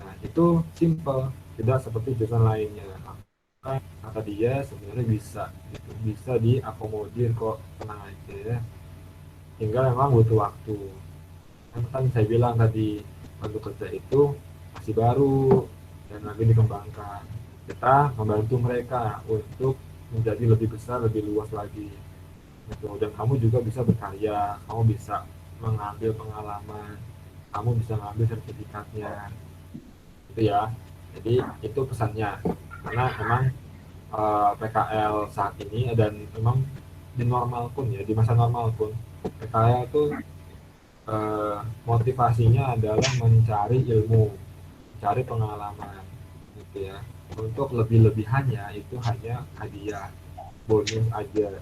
Nah, itu simple, tidak seperti jurusan lainnya. Maka kata dia sebenarnya bisa, gitu, bisa diakomodir kok, tenang aja ya. Tinggal memang butuh waktu. Kan saya bilang tadi bantu kerja itu masih baru dan lagi dikembangkan. Kita membantu mereka untuk menjadi lebih besar, lebih luas lagi. Gitu. Dan kamu juga bisa berkarya, kamu bisa mengambil pengalaman, kamu bisa mengambil sertifikatnya. Itu ya. Jadi itu pesannya. Karena memang PKL saat ini dan memang di normal pun ya, di masa normal pun PKL itu motivasinya adalah mencari ilmu, mencari pengalaman, gitu ya. Untuk lebih-lebihannya itu hanya hadiah, bonus aja.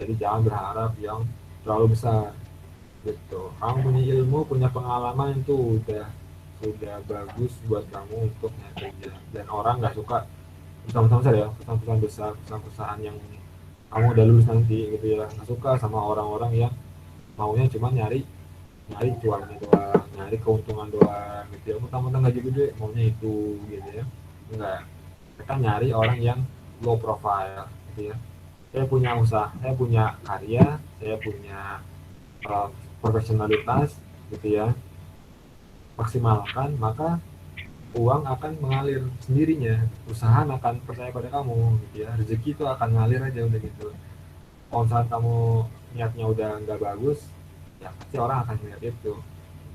Jadi jangan berharap yang terlalu besar, gitu. Kamu punya ilmu, punya pengalaman itu sudah bagus buat kamu untuk nyari kerja. Dan orang nggak suka perusahaan besar ya, perusahaan besar, perusahaan yang kamu udah lulus nanti, gitu ya. Nggak suka sama orang-orang yang maunya cuma nyari cuannya doang, nyari keuntungan doang, gitu ya. Mentang-mentang gaji gede maunya itu, gitu ya. Enggak, kita nyari orang yang low profile, gitu ya. Saya punya usaha, saya punya karya, saya punya profesionalitas, gitu ya. Maksimalkan, maka uang akan mengalir sendirinya, usaha akan percaya pada kamu, gitu ya. Rezeki itu akan ngalir aja udah gitu. Kalau saat kamu niatnya udah nggak bagus, ya pasti orang akan melihat itu.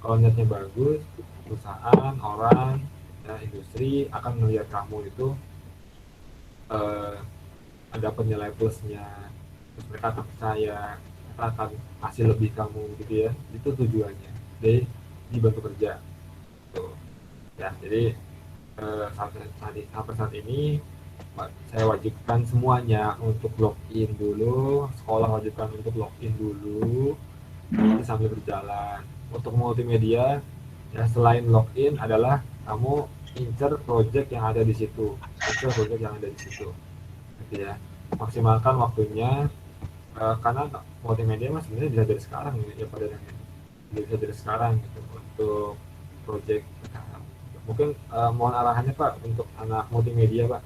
Kalau niatnya bagus, perusahaan, orang, ya, industri akan melihat kamu itu ada penilai plusnya, terus mereka akan percaya, mereka akan kasih lebih kamu, gitu ya. Itu tujuannya dari dibantu kerja tuh ya. Jadi sampai saat ini saya wajibkan semuanya untuk login dulu, sekolah wajibkan untuk login dulu, nanti sambil berjalan. Untuk multimedia ya, selain login adalah kamu incer project yang ada di situ, gitu ya. Maksimalkan waktunya, karena multimedia mas sebenarnya bisa dari sekarang ya, pada bisa dari sekarang gitu untuk project. Mungkin mohon arahannya Pak untuk anak multimedia Pak.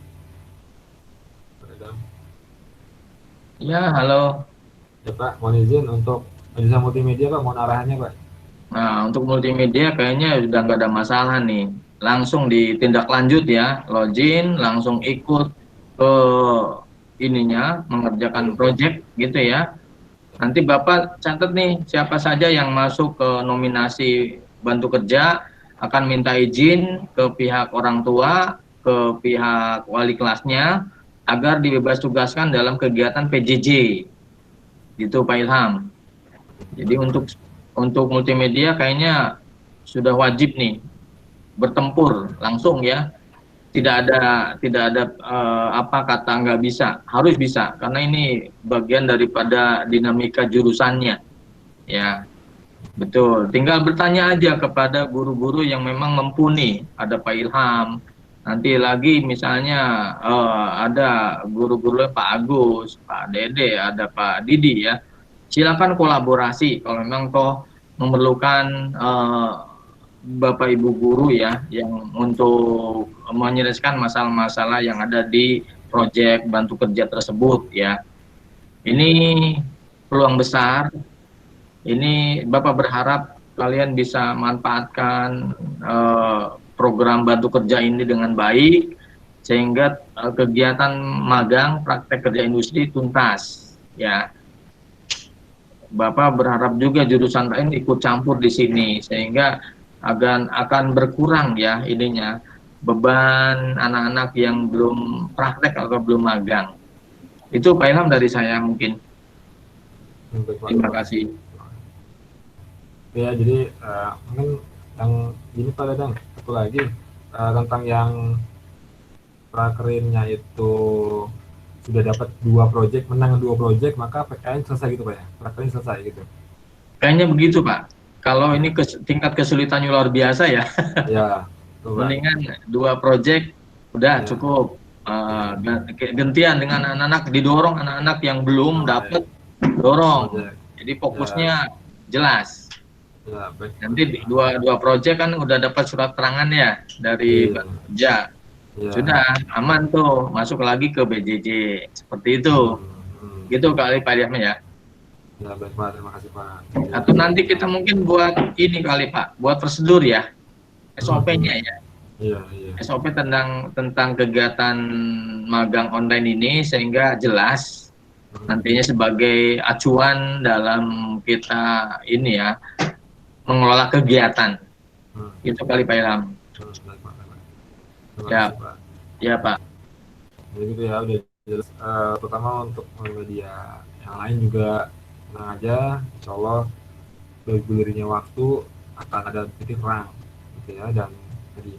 Ya, halo. Ya Pak, mohon izin untuk jurusan multimedia Pak, mohon arahannya Pak. Nah, untuk multimedia kayaknya sudah nggak ada masalah nih. Langsung ditindak lanjut ya, login, langsung ikut ke ininya, mengerjakan project gitu ya. Nanti Bapak catat nih, siapa saja yang masuk ke nominasi bantu kerja, akan minta izin ke pihak orang tua, ke pihak wali kelasnya, agar dibebas tugaskan dalam kegiatan PJJ. Gitu Pak Ilham. Jadi untuk multimedia kayaknya sudah wajib nih bertempur langsung ya. Tidak ada apa kata nggak bisa, harus bisa karena ini bagian daripada dinamika jurusannya. Ya. Betul, tinggal bertanya aja kepada guru-guru yang memang mumpuni. Ada Pak Ilham, nanti lagi misalnya ada guru-guru Pak Agus, Pak Dede, ada Pak Didi ya. Silakan kolaborasi kalau memang toh memerlukan Bapak Ibu guru ya yang untuk menyelesaikan masalah-masalah yang ada di proyek bantu kerja tersebut ya. Ini peluang besar. Ini Bapak berharap kalian bisa manfaatkan program bantu kerja ini dengan baik sehingga kegiatan magang praktek kerja industri tuntas ya. Bapak berharap juga jurusan lain ikut campur di sini sehingga akan berkurang ya ininya beban anak-anak yang belum praktek atau belum magang. Itu Pak Ilham dari saya mungkin. Baik, Pak. Terima kasih. Ya, jadi mungkin yang gini Pak Dadang, satu lagi tentang yang prakerinnya itu sudah dapat 2 project, menang 2 project, maka PKN selesai gitu Pak ya? Prakerin selesai gitu? Kayaknya begitu Pak. Kalau ini tingkat kesulitannya luar biasa ya. Ya, mendingan 2 project udah cukup. Gantian dengan anak-anak, didorong anak-anak yang belum dapat, dorong. Jadi fokusnya jelas. Ya, baik. Nanti dua project kan udah dapat surat terangan ya dari kerja. Sudah aman tuh, masuk lagi ke BJJ. Seperti itu. Gitu kali Pak Ilham ya. Ya, baik Pak, terima kasih Pak. Atau nanti kita mungkin buat ini kali Pak, buat prosedur ya. SOP-nya ya. Iya. SOP tentang kegiatan magang online ini sehingga jelas nantinya sebagai acuan dalam kita ini ya mengelola kegiatan. Itu kali Pak Ilham. Ya, ya Pak. Jadi gitu ya, udah jelas. Terutama untuk media yang lain juga tenang aja, insya Allah bergulirnya waktu akan ada titik terang gitu ya. Dan tadi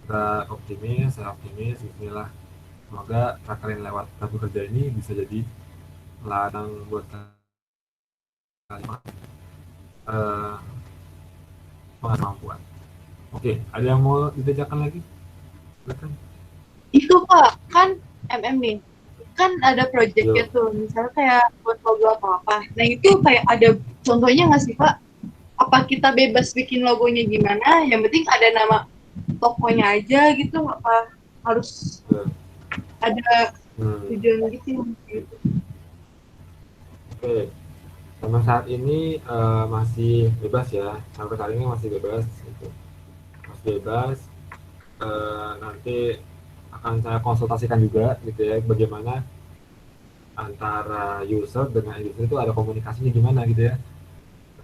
kita optimis, saya optimis, bismillah, semoga prakerin lewat tabur kerja ini bisa jadi ladang buat kalian kemampuan. Oke, ada yang mau ditanyakan lagi? Silakan. Itu Pak, kan MM nih, kan ada projectnya tuh, misalnya kayak buat logo apa-apa. Nah itu kayak ada contohnya nggak sih Pak? Apa kita bebas bikin logonya gimana? Yang penting ada nama tokonya aja gitu, apa harus ada tujuan gitu? Oke, sampai saat ini masih bebas ya. Sampai saat ini masih bebas, gitu. Masih bebas. Nanti akan saya konsultasikan juga, gitu ya, bagaimana antara user dengan industri itu ada komunikasinya gimana, gitu ya.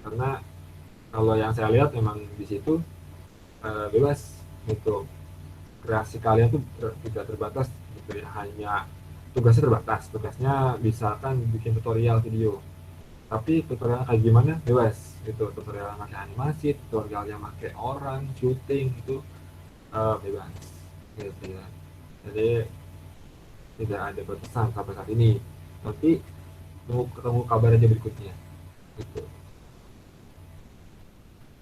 Karena kalau yang saya lihat memang di situ bebas, gitu. Kreasi kalian tuh tidak terbatas, gitu ya. Hanya tugasnya terbatas, tugasnya misalkan bikin tutorial video, tapi tutorial kayak gimana bebas, gitu. Tutorial pakai animasi, tutorial yang pakai orang syuting itu bebas, gitu ya. Jadi tidak ada batasan sampai saat ini, tapi tunggu ketemu kabar aja berikutnya, gitu.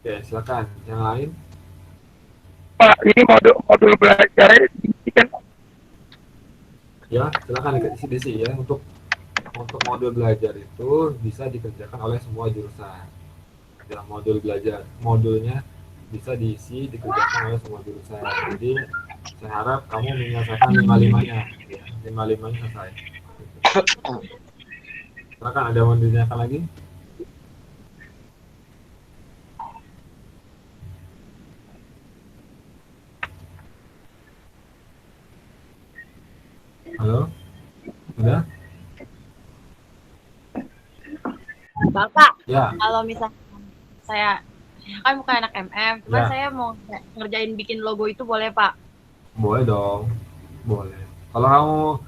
Oke, silakan yang lain. Pak, ini modul belajar kan? Ya, silakan diisi ya. Untuk modul belajar itu bisa dikerjakan oleh semua jurusan. Dalam modul belajar, modulnya bisa diisi dikerjakan oleh semua jurusan. Jadi saya harap kamu menyelesaikan 5-5-nya, ya. 5-5-nya selesai. Silakan, ada yang mau ditanyakan lagi? Halo? Udah? Bapak, Ya. kalau misalnya saya kan bukan anak MM, cuman Ya. saya mau ngerjain bikin logo itu boleh Pak? Boleh dong, boleh. Kalau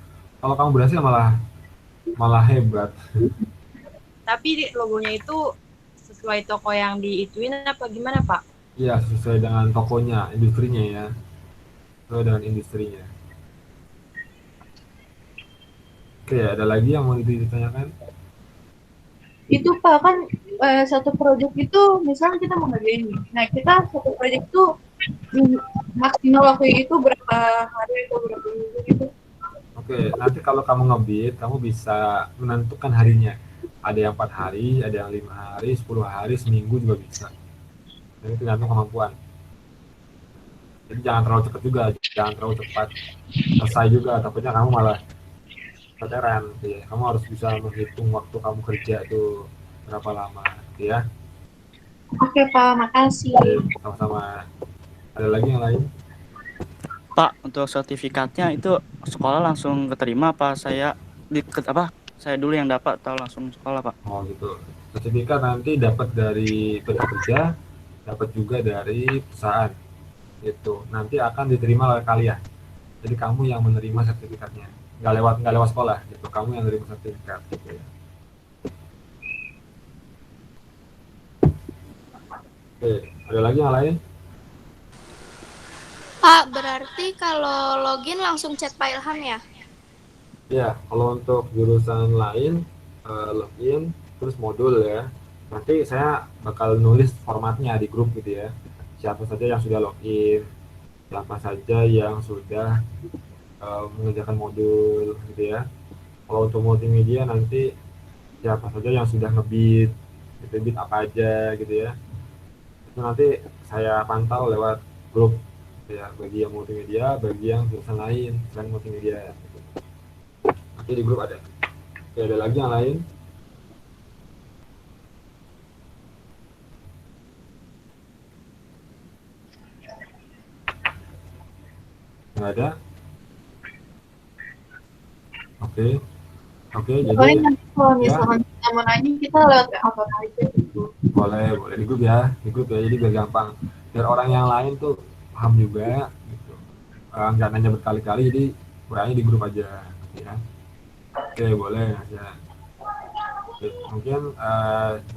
kamu berhasil malah hebat. Tapi logonya itu sesuai toko yang diituin apa gimana Pak? Iya, sesuai dengan tokonya, industrinya ya. Sesuai dengan industrinya. Oke, ada lagi yang mau ditanyakan? Itu Pak, kan satu proyek itu misalnya kita mau ngerjain nih. Nah kita satu proyek itu maksimal waktu itu berapa hari atau berapa minggu gitu? Oke, nanti kalau kamu ngebit, kamu bisa menentukan harinya. Ada yang 4 hari, ada yang 5 hari, 10 hari, seminggu juga bisa. Jadi tergantung kemampuan. Jadi jangan terlalu cepat juga, jangan terlalu cepat selesai juga. Takutnya kamu malah keteteran, gitu ya. Kamu harus bisa menghitung waktu kamu kerja itu berapa lama, gitu ya. Oke Pak, makasih. Sama-sama. Ada lagi yang lain? Pak, untuk sertifikatnya itu sekolah langsung keterima apa saya saya dulu yang dapat atau langsung sekolah Pak? Oh gitu. Sertifikat nanti dapat dari kerja, dapat juga dari perusahaan, gitu. Nanti akan diterima oleh kalian. Jadi kamu yang menerima sertifikatnya. nggak lewat sekolah gitu, kamu yang nerima sertifikat gitu ya. Oke, ada lagi yang lain? Pak, berarti kalau login langsung chat Pak Ilham ya? Ya, kalau untuk jurusan lain login terus modul ya. Nanti saya bakal nulis formatnya di grup gitu ya. Siapa saja yang sudah login, siapa saja yang sudah mengerjakan modul gitu ya. Kalau untuk multimedia nanti siapa saja yang sudah ngebit, ngebit apa aja gitu ya. Itu nanti saya pantau lewat grup gitu ya, bagi yang multimedia, bagi yang jurusan lain selain multimedia. Gitu. Nanti di grup ada. Oke, ada lagi yang lain? Nggak ada? Oke, jadi Pokoknya nanti kalau ya, misalkan kita mau nanya, kita lewat apa aja gitu. boleh di grup ya, jadi biar gampang, biar orang yang lain tuh paham juga gitu. Nggak nanya berkali-kali, jadi kurangnya di grup aja ya. Oke, boleh ya. Oke, mungkin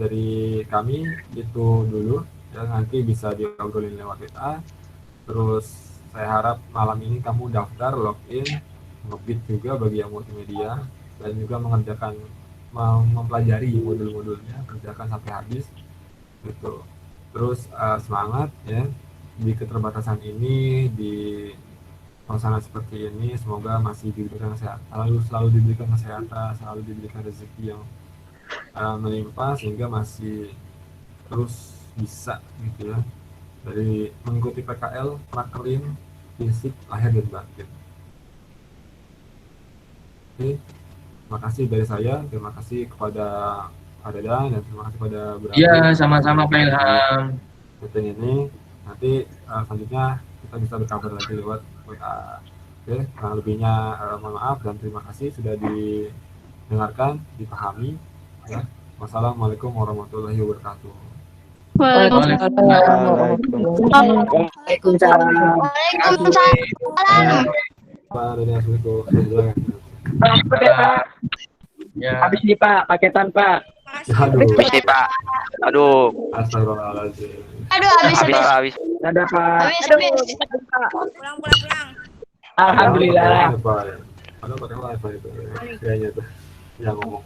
dari kami itu dulu ya, nanti bisa diobrolin lewat WA. Terus saya harap malam ini kamu daftar, login, ngebit juga bagi yang multimedia, dan juga mengerjakan, mempelajari modul-modulnya, kerjakan sampai habis gitu. Terus semangat ya di keterbatasan ini, di suasana seperti ini, semoga masih diberikan kesehatan, selalu diberikan kesehatan, selalu diberikan rezeki yang melimpah, sehingga masih terus bisa gitu ya, dari mengikuti PKL, prakerin, fisik, lahir dan batin. Oke, terima kasih dari saya, terima kasih kepada Pak Dadan, dan terima kasih kepada Berarti. Iya, sama-sama Pak Ilham. Meeting ini nanti selanjutnya kita bisa berkabar lagi lewat WA. Oke, kurang lebihnya mohon maaf dan terima kasih sudah didengarkan, dipahami ya. Wassalamualaikum warahmatullahi wabarakatuh. Habis nih Pak, paketan Pak. Habis nih Pak. Aduh. Astagfirullahaladzim. Habis. Dadah Pak. Habis. Pulang. Alhamdulillah. Aduh, pakai wifi itu. Kayaknya tuh yang ngomong.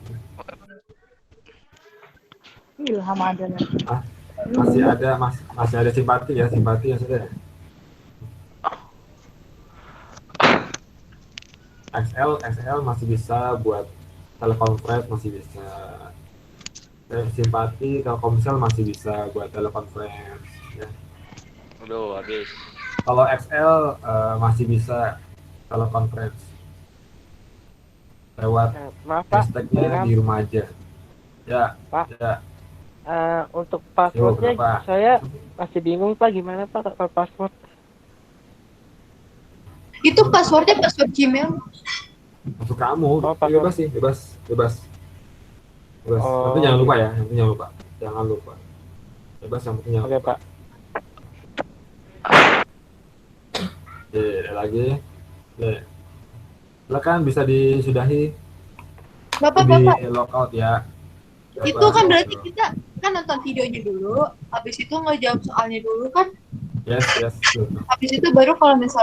Ilham ada nih. Masih ada simpati ya sudah. XL masih bisa buat telekonferensi, masih bisa. Simpati Telkomsel masih bisa buat telekonferensi ya. Aduh, habis. Kalau XL masih bisa telekonferensi lewat hashtagnya di rumah aja ya. Pak, ya. Untuk passwordnya Kenapa? saya masih bingung Pak, gimana Pak kalau password? Itu passwordnya password Gmail. Untuk kamu, bebas sih, bebas. Tapi jangan lupa ya, jangan lupa. Bebas yang penting jangan lupa. Pak. Oke, ada lagi. Oke. Silakan bisa disudahi. Bapak. Di lockout ya. Itu kan berarti kita kan nonton videonya dulu, habis itu ngejawab soalnya dulu kan. Yes. Habis itu baru kalau misalnya